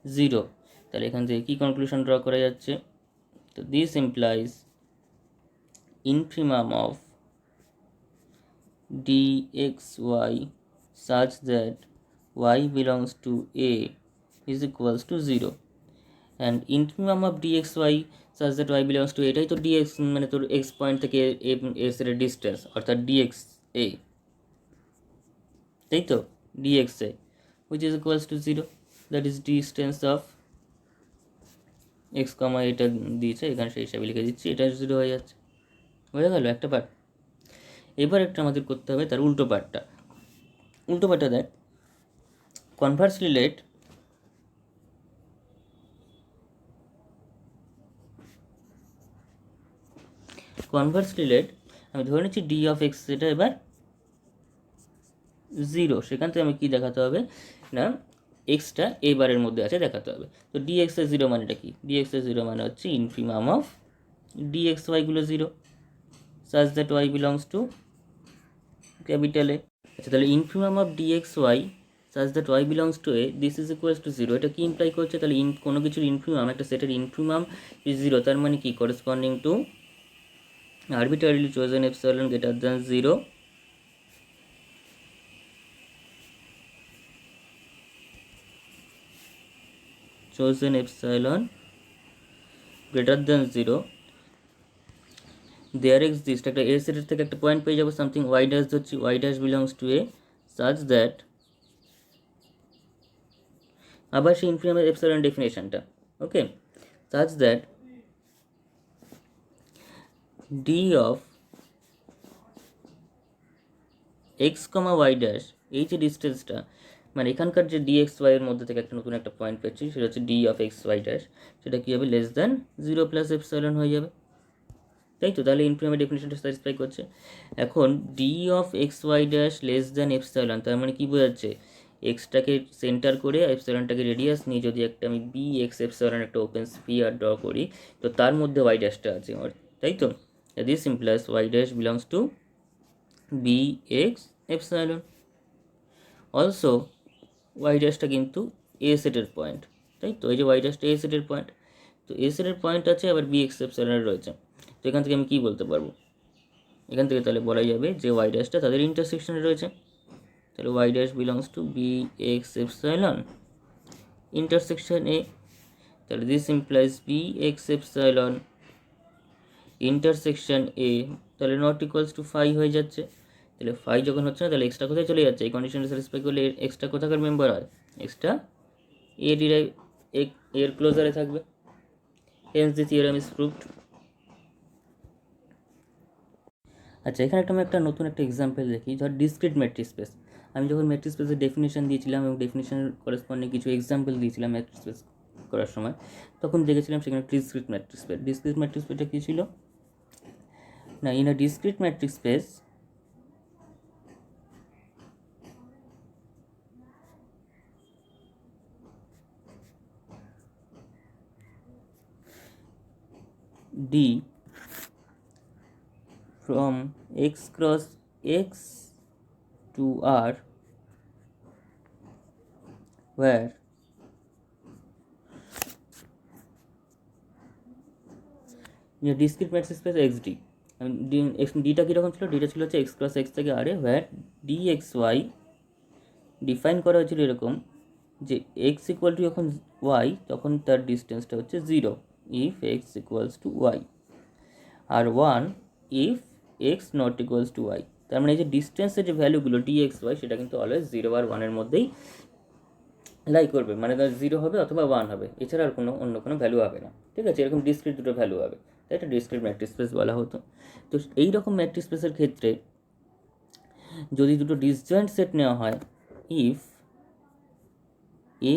0। তাহলে এখান থেকে কী কনক্লুশন ড্র করা যাচ্ছে? তো this implies infimum of dxy such that y belongs to a is equals to 0 and infimum of dxy such that y belongs to এটাই তো dx মানে তোর x পয়েন্ট থেকে s এর ডিস্টেন্স, অর্থাৎ dx a, তাই তো, dx a which is equals to 0, that is distance of x, এটা দিয়েছে এখানে সেই হিসাবে লিখে দিচ্ছি, এটা 0 হয়ে যাচ্ছে। হয়ে গেল একটা পার্ট। এবার একটা আমাদের করতে হবে তার উল্টো পার্টটা। উল্টো পার্টটা দেখ, কনভার্সলি লেট আমি ধরে নিচ্ছি ডি অফ এক্স এটা এবার 0, সেখান থেকে আমি কি দেখাতে হবে না এক্সটা এ বারের মধ্যে আছে দেখাতে হবে। তো ডিএক্স এর 0 মানেটা কি? ডিএক্স এর 0 মানে হচ্ছে ইনফিমাম অফ ডিএক্স ওয়াইগুলো 0 such that y belongs to capital A. আচ্ছা, তাহলে infimum of dx y such that y belongs to A this is equals to 0, এটা কি ইমপ্লাই করছে? তাহলে কোনো কিছুর ইনফিমাম, একটা সেটের ইনফিমাম ইজ 0, তার মানে কি corresponding to arbitrarily chosen epsilon greater than 0 chosen epsilon greater than 0 there exists একটা a সেটের থেকে একটা পয়েন্ট পেয়ে যাবো সামথিং y ড্যাশ ধরছি, y dash belongs to a such that, আবার সেই ইনফিনিমাম এপসাইলন ডেফিনেশনটা, okay, such that d of x, y dash এই যে ডিস্টেন্সটা, মানে এখানকার যে ডিএক্স ওয়াই এর মধ্যে থেকে একটা নতুন একটা পয়েন্ট পেয়েছি সেটা হচ্ছে d of x y dash, সেটা কী হবে? লেস দ্যান 0 প্লাস এপসাইলন হয়ে যাবে, তাই তো। তাহলে ইনফিনিমাম ডেফিনেশনটা স্যাটিসফাই করছে। এখন d of x y dash less than epsilon, তার মানে কী বোঝাচ্ছে? এক্সটাকে সেন্টার করে এপসাইলনটাকে রেডিয়াস নিয়ে যদি একটা আমি বি এক্স এপসাইলন একটা ওপেন স্ফিয়ার ড্র করি, তো তার মধ্যে ওয়াই ড্যাশটা আছে আমার, তাই তো। This implies y dash belongs to B x epsilon. Also y ড্যাশটা কিন্তু এ সেটের পয়েন্ট, তাই তো। এই যে ওয়াই ড্যাশটা এ সেটের পয়েন্ট, তো এ সেটের পয়েন্ট আছে, আবার বি এক্স এপসাইলনের রয়েছে। তো এখান থেকে আমি কী বলতে পারবো? এখান থেকে তাহলে বলা যাবে যে ওয়াই ড্যাশটা তাদের ইন্টারসেকশনে রয়েছে। তাহলে y dash belongs to B x epsilon intersection A. তাহলে this implies B x epsilon intersection A, তাহলে নট ইকুয়ালস টু ফাই হয়ে যাচ্ছে। তাহলে ফাই যখন হচ্ছে না, তাহলে এক্সট্রা কোথায় চলে যাচ্ছে? এই কন্ডিশনটা স্যাটিসফাই করলে এক্সট্রা কোথাকার মেম্বার হয়? এক্সট্রা এ ডিরাইভ এর ক্লোজারে থাকবে। Hence the theorem is proved. আচ্ছা, এখানে একটা নতুন একটা এক্সাম্পল দেখি। ধর ডিসক্রিট ম্যাট্রিক্স স্পেস। আমি যখন ম্যাট্রিক্স স্পেসের ডেফিনেশন দিয়েছিলাম এবং ডেফিনেশনের করেসপন্ডিং কিছু এক্সাম্পল দিয়েছিলাম ম্যাট্রিক্স স্পেস করার সময়, তখন দেখেছিলাম সেখানে discrete matrix space. Discrete matrix স্পেসটা কী ছিল না, in a discrete matrix space D from x cross x to R where discrete matrix space x d. ডিটা কীরকম ছিল? ডিটা ছিল হচ্ছে এক্স ক্রস এক্স থেকে আর এ, where d x y define করা হয়েছিল এরকম যে এক্স ইকুয়াল টু যখন ওয়াই তখন তার ডিস্টেন্সটা হচ্ছে 0 if x equals to y, আর 1 if x not equals to y. তার মানে এই যে ডিস্টেন্সের যে ভ্যালুগুলো ডি এক্স ওয়াই সেটা কিন্তু অলওয়েজ 0 আর 1-এর মধ্যেই লাই করবে, মানে তার 0 হবে অথবা 1 হবে, এছাড়া আর অন্য কোনো ভ্যালু হবে না। ঠিক আছে, এরকম ডিসক্রিট দুটো ভ্যালু হবে, তাই এটা ডিসক্রিট ম্যাট্রিক্স স্পেস বলা হতো। তো এই রকম ম্যাট্রিক্স স্পেসের ক্ষেত্রে যদি দুটো ডিসজয়েন্ট সেট নেওয়া হয়, if a,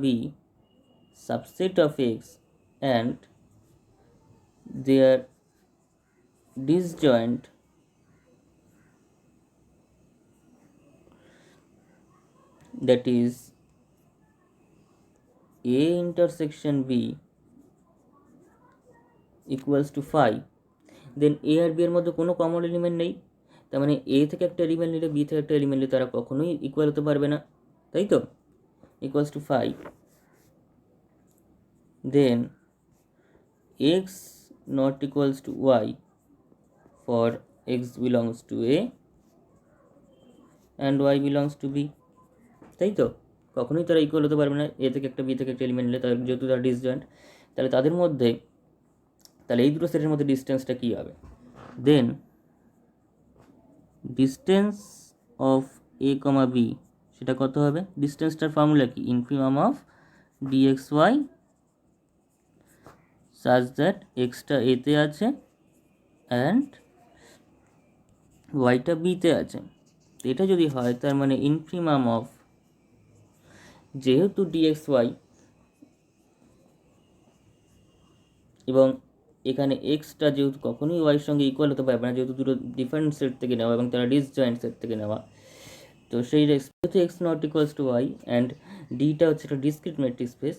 b subset of x and their disjoint that is a intersection b equals to phi, then a আর b এর মধ্যে কোনো কমন এলিমেন্ট নেই। তার মানে a থেকে একটা এলিমেন্ট নিলে b থেকে একটা এলিমেন্ট নিলে তারা কখনোই ইকুয়াল হতে পারবে না, তাই তো, equals to phi, then x not equals to y for x belongs to a and y belongs to b, তাই তো, কখনোই তারা ইকুয়াল হতে পারবে না এ থেকে একটা বি থেকে একটা এলিমেন্ট নিলে, তার যেহেতু তারা ডিসজয়েন্ট। তাহলে তাদের মধ্যে, তাহলে এই দুটো সেটের মধ্যে ডিস্টেন্সটা কী হবে? Then distance of A comma B সেটা কত হবে? ডিস্টেন্সটার ফর্মুলা কি? Infimum of dx y such that এক্সটা এতে আছে অ্যান্ড ওয়াইটা বিতে আছে। এটা যদি হয় তার মানে ইনফিমাম অফ, যেহেতু ডিএক্স ওয়াই এবং এখানে এক্সটা যেহেতু কখনোই ওয়াইয়ের সঙ্গে ইকুয়াল হতে পারবে না, যেহেতু দুটো ডিফারেন্ট সেট থেকে নেওয়া এবং তারা ডিসজয়েন্ট সেট থেকে নেওয়া, তো সেই যেহেতু x not equals to y and ডিটা হচ্ছে একটা ডিসক্রিট ম্যাট্রিক্স স্পেস,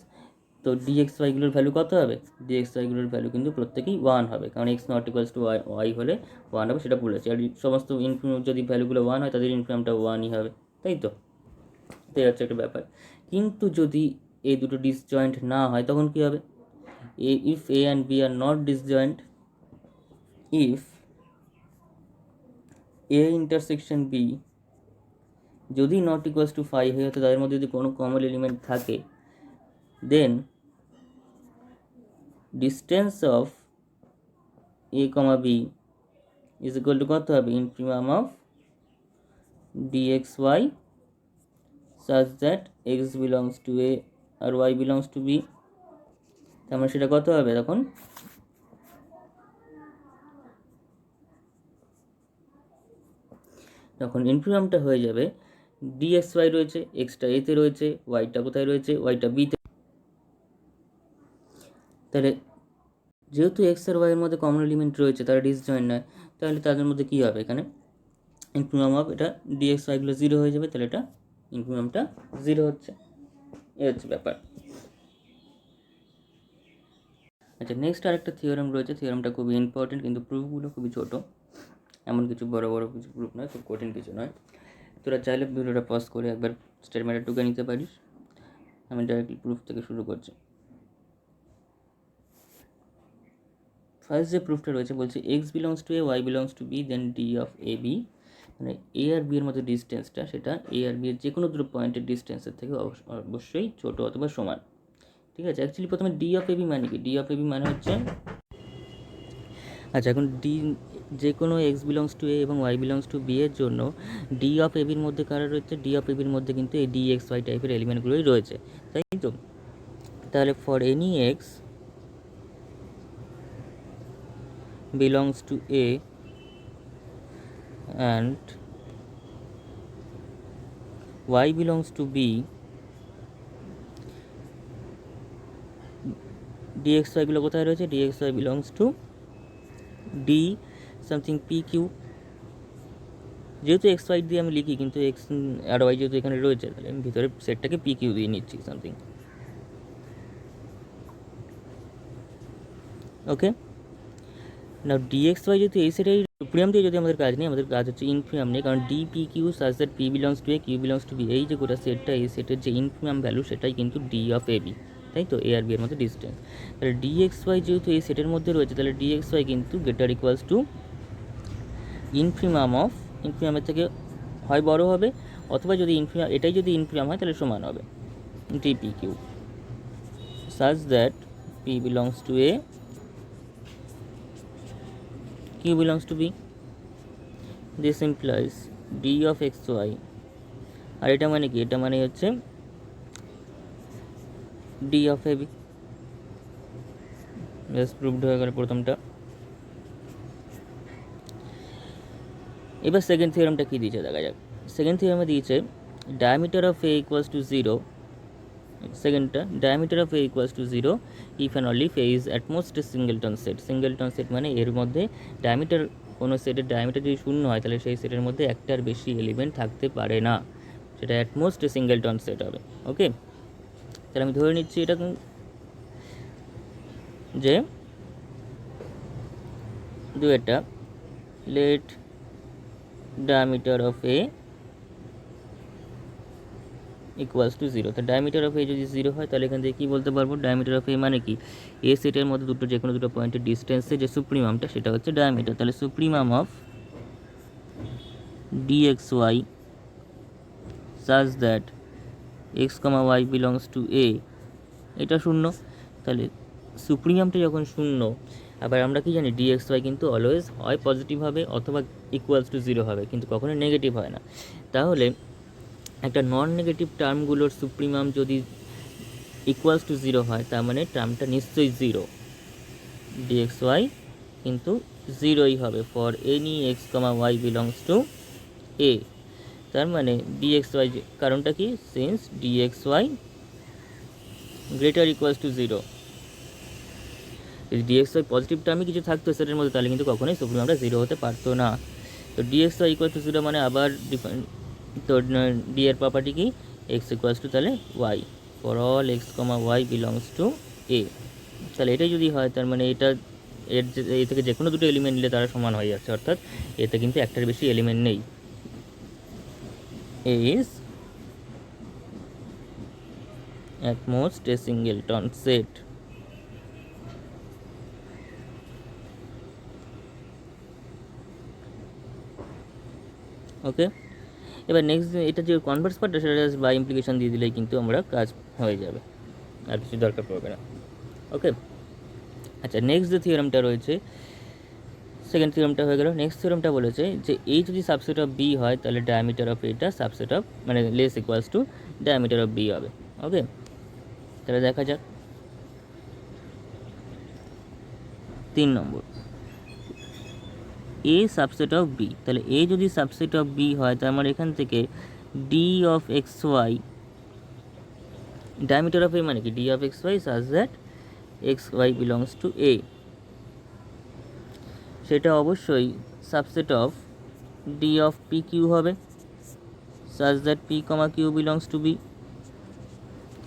তো ডিএক্স ওয়াইগুলোর ভ্যালু কত হবে? ডিএক্স ওয়াইগুলোর ভ্যালু কিন্তু প্রত্যেকেই 1 হবে, কারণ x not equals to y হলে 1 হবে, সেটা বলেছি। আর সমস্ত ইনফিনিট যদি ভ্যালুগুলো 1 হয় তাদের ইনফিনিটটা 1ই হবে, তাই তো, তাই হচ্ছে একটা ব্যাপার। কিন্তু যদি এই দুটো ডিসজয়েন্ট না হয় তখন কী হবে? if a and b are not disjoint, if a intersection b যদি নট ইকুয়ালস টু ফাই হয়ে, তো তাদের মধ্যে যদি কোনো কমন এলিমেন্ট থাকে, then distance of a comma b is equal to কত হবে? Infimum of dxy such that x belongs to a আর y belongs to b। তার মানে সেটা কত হবে তখন? তখন ইনফিমামটা হয়ে যাবে ডিএক্স ওয়াই রয়েছে, এক্সটা এতে রয়েছে, ওয়াইটা কোথায় রয়েছে? ওয়াইটা বিতে। তাহলে যেহেতু এক্স আর ওয়াইয়ের মধ্যে কমন এলিমেন্ট রয়েছে, তারা ডিসজয়েন্ট নয়, তাহলে তাদের মধ্যে কী হবে? এখানে ইনফিমাম অফ এটা ডিএক্স ওয়াইগুলো 0 হয়ে যাবে, তাহলে এটা ইনফিমামটা 0 হচ্ছে, এই হচ্ছে ব্যাপার। আচ্ছা, নেক্সট আরেকটা থিওরাম রয়েছে, থিওরামটা খুবই ইম্পর্টেন্ট, কিন্তু প্রুফগুলো খুবই ছোটো, এমন কিছু বড় বড় কিছু প্রুফ নয়, খুব কঠিন কিছু নয়। তোরা চাইলে ভিডিওটা পজ করে একবার স্টেটমেন্টটা টুকে নিতে পারিস। আমি ডাইরেক্টলি প্রুফ থেকে শুরু করছি। ফার্স্ট যে প্রুফটা রয়েছে বলছে x belongs to A, y belongs to B, then d of A B, মানে এ আর বি এর মধ্যে ডিস্টেন্সটা সেটা এ আর বি এর যে কোনো দুটো পয়েন্টের ডিস্টেন্সের থেকে অবশ্যই ছোটো অথবা সমান। ঠিক আছে, অ্যাকচুয়ালি প্রথমে ডি অফ এ বি মানে কি? ডি অফ এ বি মানে হচ্ছে, আচ্ছা এখন ডি যে কোনো এক্স বিলংস টু এ এবং ওয়াই বিলংস টু বি এর জন্য ডি অফ এ বির মধ্যে কারা রয়েছে? ডি অফ এ বির মধ্যে কিন্তু এই ডি এক্স ওয়াই টাইপের এলিমেন্টগুলোই রয়েছে, তাই তো। তাহলে for any x belongs to A and y belongs to B, dxy গুলো কোথায় রয়েছে? dxy belongs to d something pq, যেহেতু এক্স ওয়াই দিয়ে আমি লিখি, কিন্তু এক্স আর ওয়াই যেহেতু এখানে রয়েছে, তাহলে আমি ভিতরে সেটটাকে পি কিউ দিয়ে নিচ্ছি সামথিং। ওকে, না ডিএক্স ওয়াই যেহেতু এই সেটের প্রিয়াম দিয়ে যদি আমাদের কাজ নেই, আমাদের কাজ হচ্ছে ইনফিমাম নেই, কারণ d p q such that p belongs to A, q belongs to B, এই যে গোটা সেটটা, এই সেটের যে ইনফিমাম ভ্যালু সেটাই কিন্তু ডি অফ এ বি, তাই তো, এ আর বি এর মধ্যে ডিস্টেন্স। তাহলে ডিএক্স ওয়াই যেহেতু এই সেটের মধ্যে রয়েছে, তাহলে ডিএক্স ওয়াই কিন্তু greater equals to infimum of, ইনফিমামের থেকে হয় বড় হবে, অথবা যদি ইনফিমাম, এটাই যদি ইনফিমাম হয় তাহলে সমান হবে d p q such that p belongs to A, q belongs to B, this implies d of x y, আর এটা মানে কি, এটা মানে হচ্ছে ডি অফ এ বি। বেশ প্রুভড হয়ে গেল প্রথমটা। এবার সেকেন্ড থিওরামটা কী দিয়েছে দেখা যাক। সেকেন্ড থিওরামে দিয়েছে diameter of A equals to zero, সেকেন্ডটা diameter of A equals to zero if and only if A is at most singleton set. Singleton set মানে এর মধ্যে ডায়ামিটার, কোনো সেটের ডায়ামিটার যদি শূন্য হয় তাহলে সেই সেটের মধ্যে একটার বেশি এলিমেন্ট থাকতে পারে না, সেটা অ্যাট মোস্ট সিঙ্গেলটন সেট হবে। ওকে, তাহলে আমি ধরে নিচ্ছি এটা যে দুয়েরটা let diameter of A equals to zero. তো ডায়ামিটার অফ এ যদি জিরো হয় তাহলে এখান থেকে কী বলতে পারবো, ডায়ামিটার অফ এ মানে কি, এ সেটের মধ্যে দুটো যে কোনো দুটো পয়েন্টের ডিস্টেন্সে যে সুপ্রিমামটা সেটা হচ্ছে ডায়ামিটার। তাহলে supremum of dx y such that x comma y belongs to A, এটা শূন্য। তাহলে সুপ্রিমামটা যখন শূন্য, আবার আমরা কি জানি ডিএক্স ওয়াই কিন্তু অলওয়েজ হয় পজিটিভ হবে অথবা ইকুয়ালস টু জিরো হবে, কিন্তু কখনোই নেগেটিভ হয় না। তাহলে একটা নন নেগেটিভ টার্মগুলোর সুপ্রিমাম যদি ইকুয়ালস টু জিরো হয় তার মানে টার্মটা নিশ্চয়ই জিরো, ডিএক্স ওয়াই কিন্তু জিরোই হবে for any x comma y belongs to A. তার মানে ডিএক্স ওয়াই, কারণটা কি, since dx y greater equals to zero, যদি ডিএক্স ওয়াই পজিটিভ টার্মে কিছু থাকতো সেটার মধ্যে তাহলে কিন্তু কখনোই সুপ্রিমামটা জিরো হতে পারতো না। তো dx y equal to zero মানে আবার তো ডি এর প্রপার্টি কি, এক্স ইকুয়ালস টু তাহলে y for all x comma y belongs to A. তাহলে এটাই যদি হয় তার মানে এটা এ থেকে যে কোনো দুটো এলিমেন্ট নিলে তারা সমান হয়ে যাচ্ছে, অর্থাৎ এতে কিন্তু একটার বেশি এলিমেন্ট নেই। A is at most a singleton set. Okay, এবার নেক্সট এটা যে কনভার্স পার্টটা সেটা জাস্ট বাই ইমপ্লিকেশন দিয়ে দিলেই কিন্তু আমরা কাজ হয়ে যাবে, আর কিছু দরকার পড়বে না। ওকে, আচ্ছা নেক্সট যে থিওরামটা রয়েছে, সেকেন্ড থিওরামটা হয়ে গেল। নেক্সট থিওরামটা বলেছে যে এই যদি সাবসেট অফ বি হয় তাহলে ডায়ামিটার অফ এটা সাবসেট অফ মানে less equals to diameter of B হবে। ওকে, তাহলে দেখা যাক 3 নম্বর এ সাবসেট অফ বি। তাহলে এ যদি সাবসেট অফ বি হয় তার মানে এখান থেকে d of x y, diameter of A মানে কি, d of x y such that x y belongs to A, সেটা অবশ্যই subset of d of p q হবে such that p comma q belongs to B.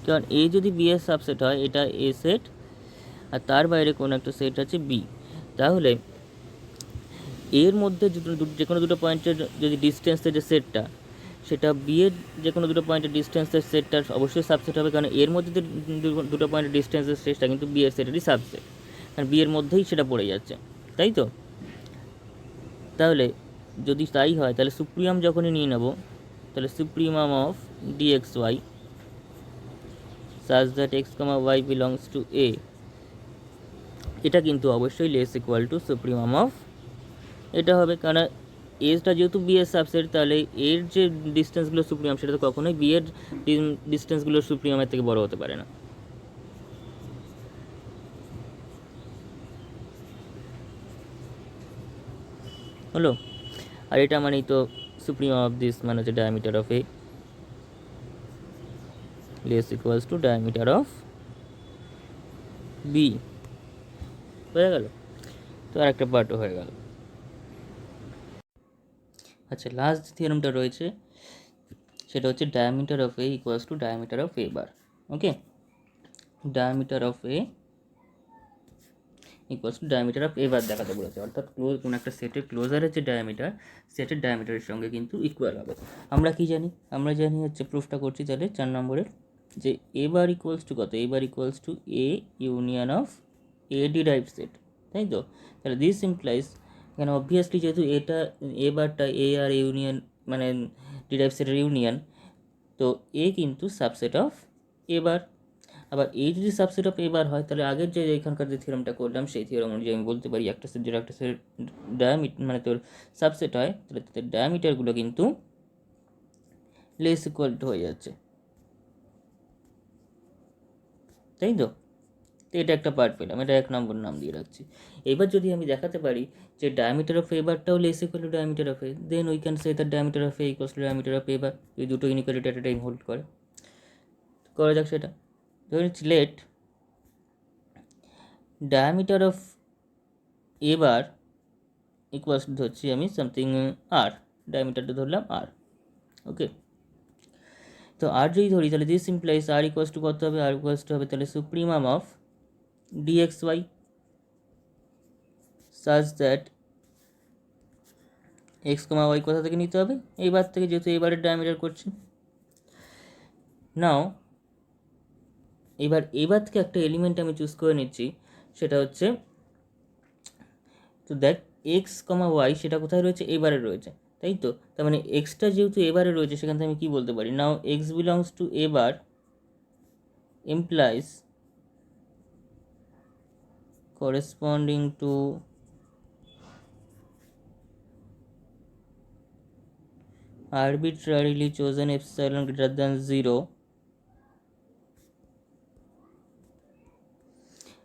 কারণ A যদি B এর subset হয়, এটা এ সেট আর তার বাইরে কোনো একটা সেট আছে বি, তাহলে এর মধ্যে যে কোনো দুটো পয়েন্টের যদি ডিস্টেন্সের যে সেটটা, সেটা বি এর যে কোনো দুটো পয়েন্টের ডিস্টেন্সের সেটটার অবশ্যই সাবসেট হবে, কারণ এর মধ্যে দুটো পয়েন্টের ডিস্টেন্সের সেটটা কিন্তু বি এর সেটেরই সাবসেট, কারণ বি এর মধ্যেই সেটা পড়ে যাচ্ছে, তাই তো। তাহলে যদি তাই হয় তাহলে সুপ্রিমাম যখনই নিয়ে নেব, তাহলে supremum of d x y such that x comma y belongs to A, এটা কিন্তু অবশ্যই less equal to supremum of এটা হবে, কারণ এজটা যেহেতু বি এর সাবসেট তাহলে এর যে ডিস্টেন্সগুলো সুপ্রিমাম সেটা তো কখনোই বি এর ডিস্টেন্সগুলো সুপ্রিমামের থেকে বড় হতে পারে না। হলো, আর এটা মানেই তো সুপ্রিমাম অফ দিস মানে হচ্ছে diameter of A less equals to diameter of B, হয়ে গেল। তো আর একটা পার্টও হয়ে গেল। আচ্ছা লাস্ট যে থিওরামটা রয়েছে সেটা হচ্ছে diameter of A equals to diameter of A bar. Okay, diameter of A equals to diameter of A bar দেখাতে বলেছে, অর্থাৎ কোনো একটা সেটের ক্লোজারের যে ডায়ামিটার সেটের ডায়ামিটারের সঙ্গে কিন্তু ইকুয়াল হবে। আমরা কি জানি, আমরা জানি হচ্ছে প্রুফটা করছি তাহলে 4 নম্বরের, যে এ বার ইকুয়ালস টু কত, A bar equals to A union of A derive set, তাই তো। তাহলে দিস ইমপ্লাইজ, এখানে অবভিয়াসলি যেহেতু এটা এ বারটা এ আর ইউনিয়ন মানে ডিরাইভ সেটের ইউনিয়ন, তো এ কিন্তু সাবসেট অফ এ বার। আবার এই যদি সাবসেট অফ এ বার হয় তাহলে আগের যে এখানকার যে থিওরামটা করলাম সেই থিওরাম অনুযায়ী আমি বলতে পারি একটা সেট যেটা একটা সেট ডায়ামিটার মানে তোর সাবসেট হয় তাহলে তোর ডায়ামিটারগুলো কিন্তু লেস ইকুয়াল টু হয়ে যাচ্ছে, তাই তো? তো এটা একটা পার্ট পেলাম, এটা 1 নম্বর নাম দিয়ে রাখছি। এবার যদি আমি দেখাতে পারি যে ডায়ামিটার অফ এ বারটাও less equal to diameter of A, then we can say that diameter of A equals to diameter of A bar. এই দুটো ইনইকুয়ালিটি একটা টাইম হোল্ড করে। করা যাক সেটা। ধরে let diameter of A bar equals to ধরছি আমি সামথিং আর, ডায়ামিটারটা ধরলাম আর। ওকে, তো আর যদি ধরি তাহলে this implies r equals to কত হবে? আর ইকুয়ালস টু হবে তাহলে supremum of dxy such that x, y কোথা থেকে নিতে হবে? এইবার থেকে, যেহেতু এবারের ডায়ামিটার করছি। নাও এবার থেকে একটা এলিমেন্ট আমি চুজ করে নিচ্ছি, সেটা হচ্ছে, তো দেখ x, y সেটা কোথায় রয়েছে? এবারে রয়েছে, তাই তো? তার মানে এক্সটা যেহেতু এবারে রয়েছে সেখান থেকে আমি কি বলতে পারি? নাও x বিলংস টু এবার implies corresponding to arbitrarily chosen epsilon greater than 0.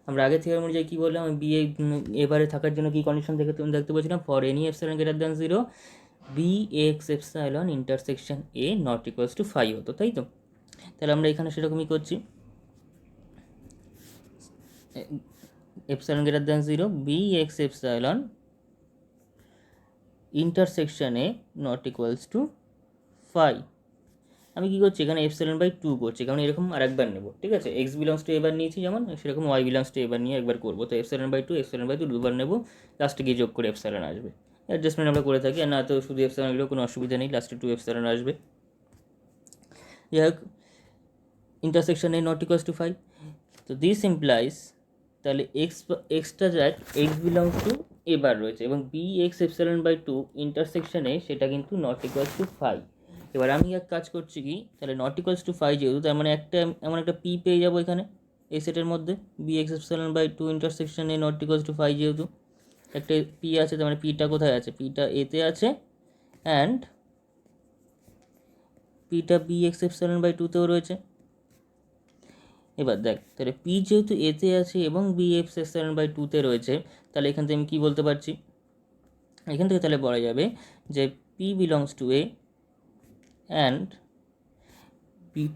আমরা আগে থিওরাম অনুযায়ী কী বললাম? বি এবারে থাকার জন্য কী কন্ডিশন থেকে তুমি দেখতে পাচ্ছিলাম? For any epsilon greater than 0 B x epsilon intersection A not equals to 5 হতো, তাই তো? তাহলে আমরা এখানে সেরকমই করছি, epsilon greater than 0 B x epsilon intersection A not equals to 5। আমি কী করছি এখানে? এপসাইলন বাই 2 করছি, কারণ এরকম আরেকবার নেব, ঠিক আছে? এক্স বিলংস টু এবার নিয়েছি যেমন, সেরকম ওয়াই বিলংস টু এবার নিয়ে একবার করবো। তো এপসাইলন বাই 2 দুবার নেব, লাস্টে গিয়ে যোগ করে এপসাইলন আসবে। অ্যাডজাস্টমেন্ট আমরা করে থাকি, আর না তো শুধু এপসাইলন গেলেও কোনো অসুবিধা নেই, লাস্টে 2 এপসাইলন আসবে। যাই হোক, intersection A not equals to 5, তো দিস ইমপ্লাইজ তাহলে এক্সটা যাক এক্স বিলংস টু এবার রয়েছে, এবং বি এক্স এপসাইলন বাই 2 ইন্টারসেকশনে সেটা কিন্তু নট ইকুয়ালস টু 5। এবার আমি এক কাজ করছি কি, তাহলে নট ইকুয়ালস টু 5 যেহেতু, তার মানে একটা এমন একটা পি পেয়ে যাবো এখানে এই সেটের মধ্যে, বি এক্স এপসাইলন বাই 2 ইন্টারসেকশনে নট ইকুয়ালস টু 5 যেহেতু একটা পি আছে, তার মানে পিটা কোথায় আছে? পিটা এতে আছে, অ্যান্ড পিটা বি এক্স এপসাইলন বাই 2তেও রয়েছে। এবার দেখ, তাহলে পি যেহেতু এতে আছে এবং বি এক্স এপসাইলন বাই 2তে রয়েছে, তাহলে এখান থেকে আমি কী বলতে পারছি? এখান থেকে তাহলে বলা যাবে যে P belongs to A, and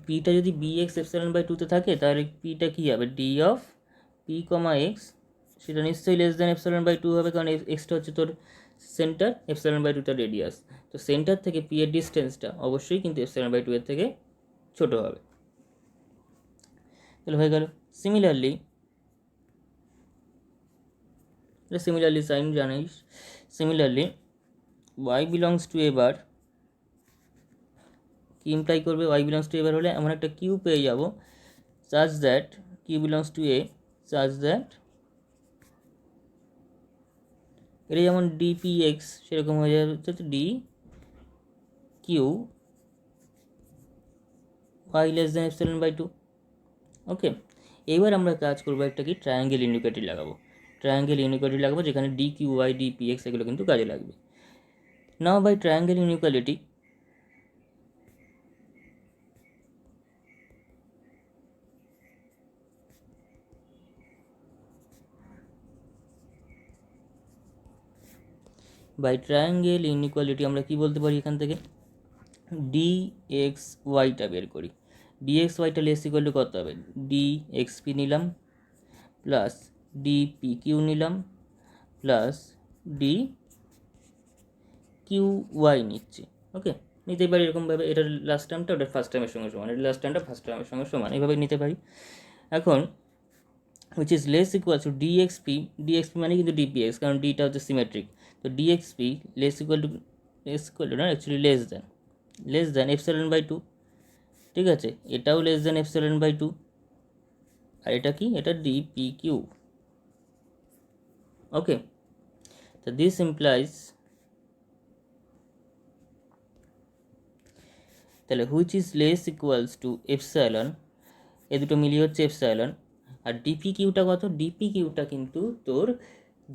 পিটা যদি বি এক্স এপসাইলন বাই 2তে থাকে তাহলে পিটা কী হবে? D of P comma x, সেটা নিশ্চয়ই লেস দেন এপসাইলন বাই 2 হবে, কারণ এক্সটা হচ্ছে তোর সেন্টার, এপসাইলন বাই 2টা রেডিয়াস। তো সেন্টার থেকে পি এর ডিস্টেন্সটা অবশ্যই কিন্তু এপসাইলন বাই 2 এর থেকে ছোটো হবে। তাহলে হয়ে গেল। সিমিলারলি সাইন জানিস, সিমিলারলি ওয়াই বিলংস টু এবার কি ইমপ্লাই করবে? ওয়াই বিলংস টু এবার হলে এমন একটা কিউ পেয়ে যাব such that q belongs to A such that এটা যেমন ডিপি এক্স সেরকম হয়ে যাবে, তো d q y less then epsilon by 2। Okay, এবার আমরা কাজ করবো একটা কি, ট্রায়াঙ্গেল ইউনিকুয়ালিটি লাগাবো। ট্রায়াঙ্গেল ইউনিকুয়ালিটি লাগাবো যেখানে d q y dp x এগুলো কিন্তু কাজে লাগবে। Now by triangle unequality by triangle inequality আমরা কি বলতে পারি? এখান থেকে ডি এক্স ওয়াইটা বের করি। ডি এক্স ওয়াইটা লেস ইকুয়াল টু কত হবে? ডি এক্স পি নিলাম প্লাস ডি পি কিউ নিলাম প্লাস ডি কিউ ওয়াই নিচ্ছি। ওকে, নিতে পারি এরকমভাবে, এটার লাস্ট টার্মটা ওটার ফার্স্ট টার্মের সঙ্গে সমান, এটার লাস্ট টার্মটা ফার্স্ট টার্মের সঙ্গে সমান, এইভাবে নিতে পারি। এখন which is less equal to dxp, dxp মানে কিন্তু dpx, কারণ ডিটা হচ্ছে সিমেট্রিক। তো dxp less equal to না, actually less than epsilon by 2, ঠিক আছে? এটাও লেস দ্যান এপসাইলন বাই 2, আর এটা কি? এটা ডিপি কিউ। ওকে, তো দিস ইমপ্লাইজ তাহলে which is less equals to epsilon, এ দুটো মিলিয়ে হচ্ছে এপসাইলন। আর ডিপি কিউটা কত? ডিপি কিউটা কিন্তু তোর,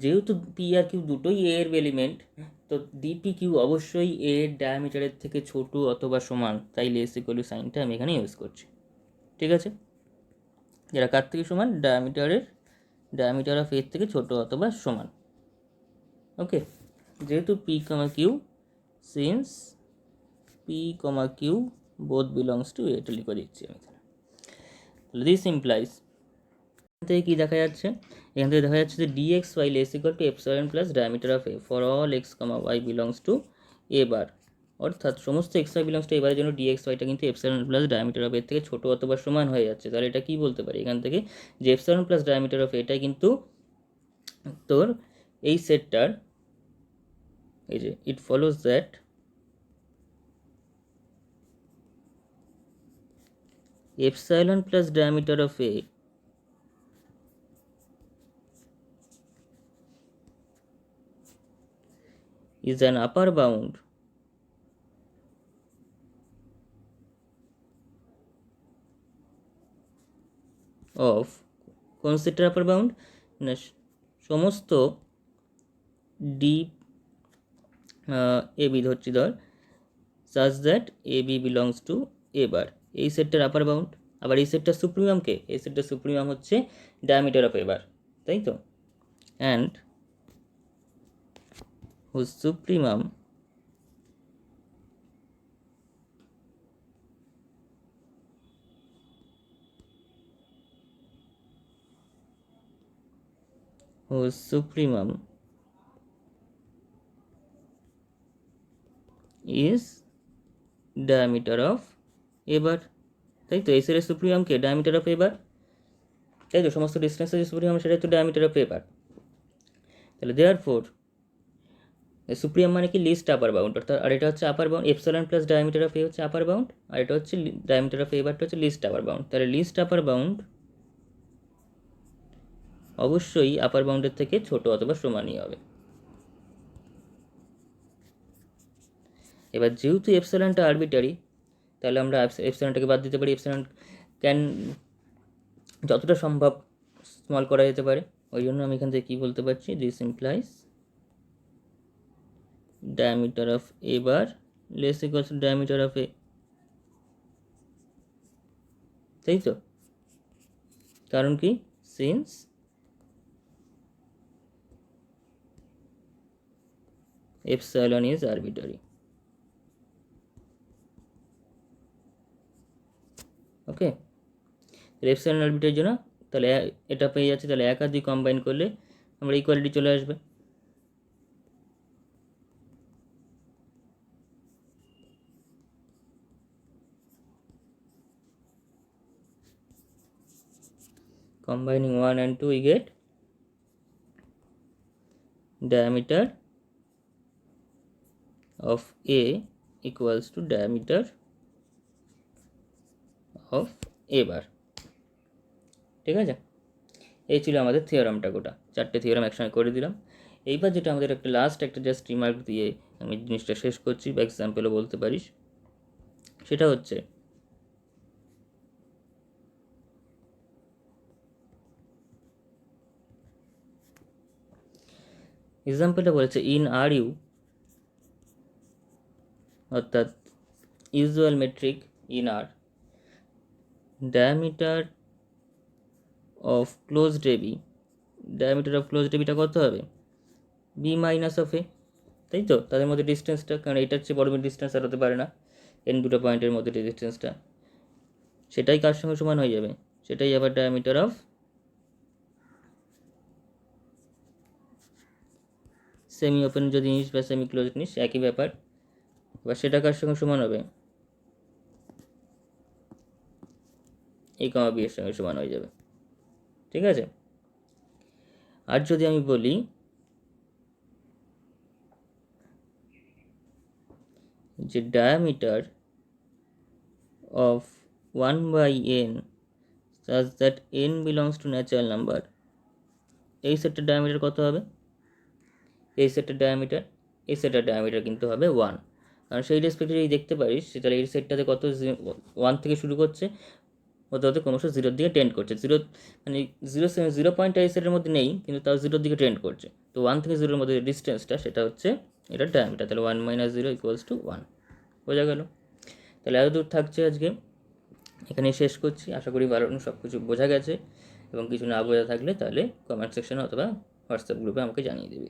যেহেতু পি আর কিউ দুটোই এ এর এলিমেন্ট, তো ডিপি কিউ অবশ্যই এ এর ডায়ামিটারের থেকে ছোট অথবা সমান, তাই লেস ইকুয়াল টু সাইনটা আমি এখানে ইউজ করছি। ঠিক আছে, যেটা কার থেকে সমান? ডায়ামিটার অফ এর থেকে ছোট অথবা সমান। ওকে, যেহেতু p comma q, since p comma q both belongs to এটা লিখে দিচ্ছি আমি এখানে। দিস ইমপ্লাইজ, এখান থেকে কী দেখা যাচ্ছে? এখান থেকে দেখা যাচ্ছে যে dx y less equal to epsilon plus diameter of A for all x comma y belongs to A bar. অর্থাৎ সমস্ত x y belongs to A বারের জন্য ডিএক্স ওয়াইটা কিন্তু এপসাইলন প্লাস ডায়ামিটার অফ এর থেকে ছোটো অথবা সমান হয়ে যাচ্ছে। তাহলে এটা কী বলতে পারি এখান থেকে? যে এপসাইলন প্লাস ডায়ামিটার অফ এটাই কিন্তু তোর এই সেটটার, এই যে it follows that epsilon plus diameter of A is an upper bound of কোন সেটের আপার বাউন্ড? না, সমস্ত ডি এ বি ধরছি ধর, such that a b belongs to A bar, এই সেটটার আপার বাউন্ড। আবার এই সেটটার সুপ্রিমাম কে? এই সেটটার সুপ্রিমাম হচ্ছে ডায়ামিটার অফ এ বার, তাই তো? And whose supremum is diameter of a bar, তাই তো? এই সেটের সুপ্রিমাম কে? ডায়ামিটার অফ এ বার, তাই তো? সমস্ত ডিস্টেন্সের যে সুপ্রিমাম সেটাই তো ডায়ামিটার অফ এ বার। তাহলে দেয়ারফোর সুপ্রিমাম মানে কি? লিস্ট আপার বাউন্ড, অর্থাৎ আর এটা হচ্ছে upper bound, epsilon plus diameter of A হচ্ছে আপার বাউন্ড, আর এটা হচ্ছে ডায়ামিটার অফ এ বারটা হচ্ছে লিস্ট আপার বাউন্ড। তাহলে লিস্ট আপার বাউন্ড অবশ্যই আপার বাউন্ডের থেকে ছোট অথবা সমানই হবে। এবার যেহেতু এপসাইলনটা আরবিটারি, তাহলে আমরা এপসাইলনটাকে বাদ দিতে পারি। এপসাইলন ক্যান যতটা সম্ভব স্মল করা যেতে পারে, ওই জন্য আমি এখান থেকে কী বলতে পারছি? This implies diameter of a bar less equals to diameter of a, তাই তো? কারণ কি? Since epsilon is arbitrary। Okay, epsilon আরবিটারির জন্য তাহলে এটা পেয়ে যাচ্ছে। তাহলে এক আর দুই কম্বাইন করলে আমরা ইকুয়ালিটি চলে আসবে। Combining 1 and 2 we get diameter of A equals to diameter of A bar। ঠিক আছে, এই ছিল আমাদের থিওরামটা। গোটা 4টে থিওরাম একসঙ্গে করে দিলাম। এইবার যেটা আমাদের একটা লাস্ট একটা জাস্ট রিমার্ক দিয়ে আমি জিনিসটা শেষ করছি, বা এক্সাম্পলও বলতে পারিস, সেটা হচ্ছে এক্সাম্পলটা বলেছে ইন আর ইউ, অর্থাৎ usual metric in R, diameter of closed a b, diameter of closed এবিটা কত হবে? বি মাইনাস অফ এ, তাই তো? তাদের মধ্যে ডিস্টেন্সটা, কারণ এটার চেয়ে বড় ডিস্টেন্স আর হতে পারে না, এন দুটো পয়েন্টের মধ্যে ডিস্টেন্সটা, সেটাই কার সঙ্গে সমান হয়ে যাবে? সেটাই আবার ডায়ামিটার অফ সেমি ওপেন যদি নিস বা সেমি ক্লোজ নিস, একই ব্যাপার। এবার সেটা কার সঙ্গে সমান হবে? এ কমা বি এর সঙ্গে সমান হয়ে যাবে। ঠিক আছে, আর যদি আমি বলি যে diameter of 1/n such that n belongs to natural number, এই সেটের ডায়ামিটার কত হবে? এই সেটের ডায়ামিটার কিন্তু হবে 1, কারণ সেই রেসপেক্টে যদি দেখতে পারিস, তাহলে এই সেটটাতে কত 1 থেকে শুরু করছে, হতে হতে ক্রমশ জিরোর দিকে টেন্ড করছে। মানে জিরো পয়েন্টটা এই সেটের মধ্যে নেই, কিন্তু তাও জিরোর দিকে টেন্ড করছে। তো 1 থেকে 0-এর মধ্যে ডিস্টেন্সটা সেটা হচ্ছে এটার ডায়ামিটার। তাহলে 1 - 0 = 1। বোঝা গেল? তাহলে এতদূর থাকছে আজকে, এখানেই শেষ করছি। আশা করি ভালো সব কিছু বোঝা গেছে, এবং কিছু না বোঝা থাকলে তাহলে কমেন্ট সেকশনে অথবা হোয়াটসঅ্যাপ গ্রুপে আমাকে জানিয়ে দেবে।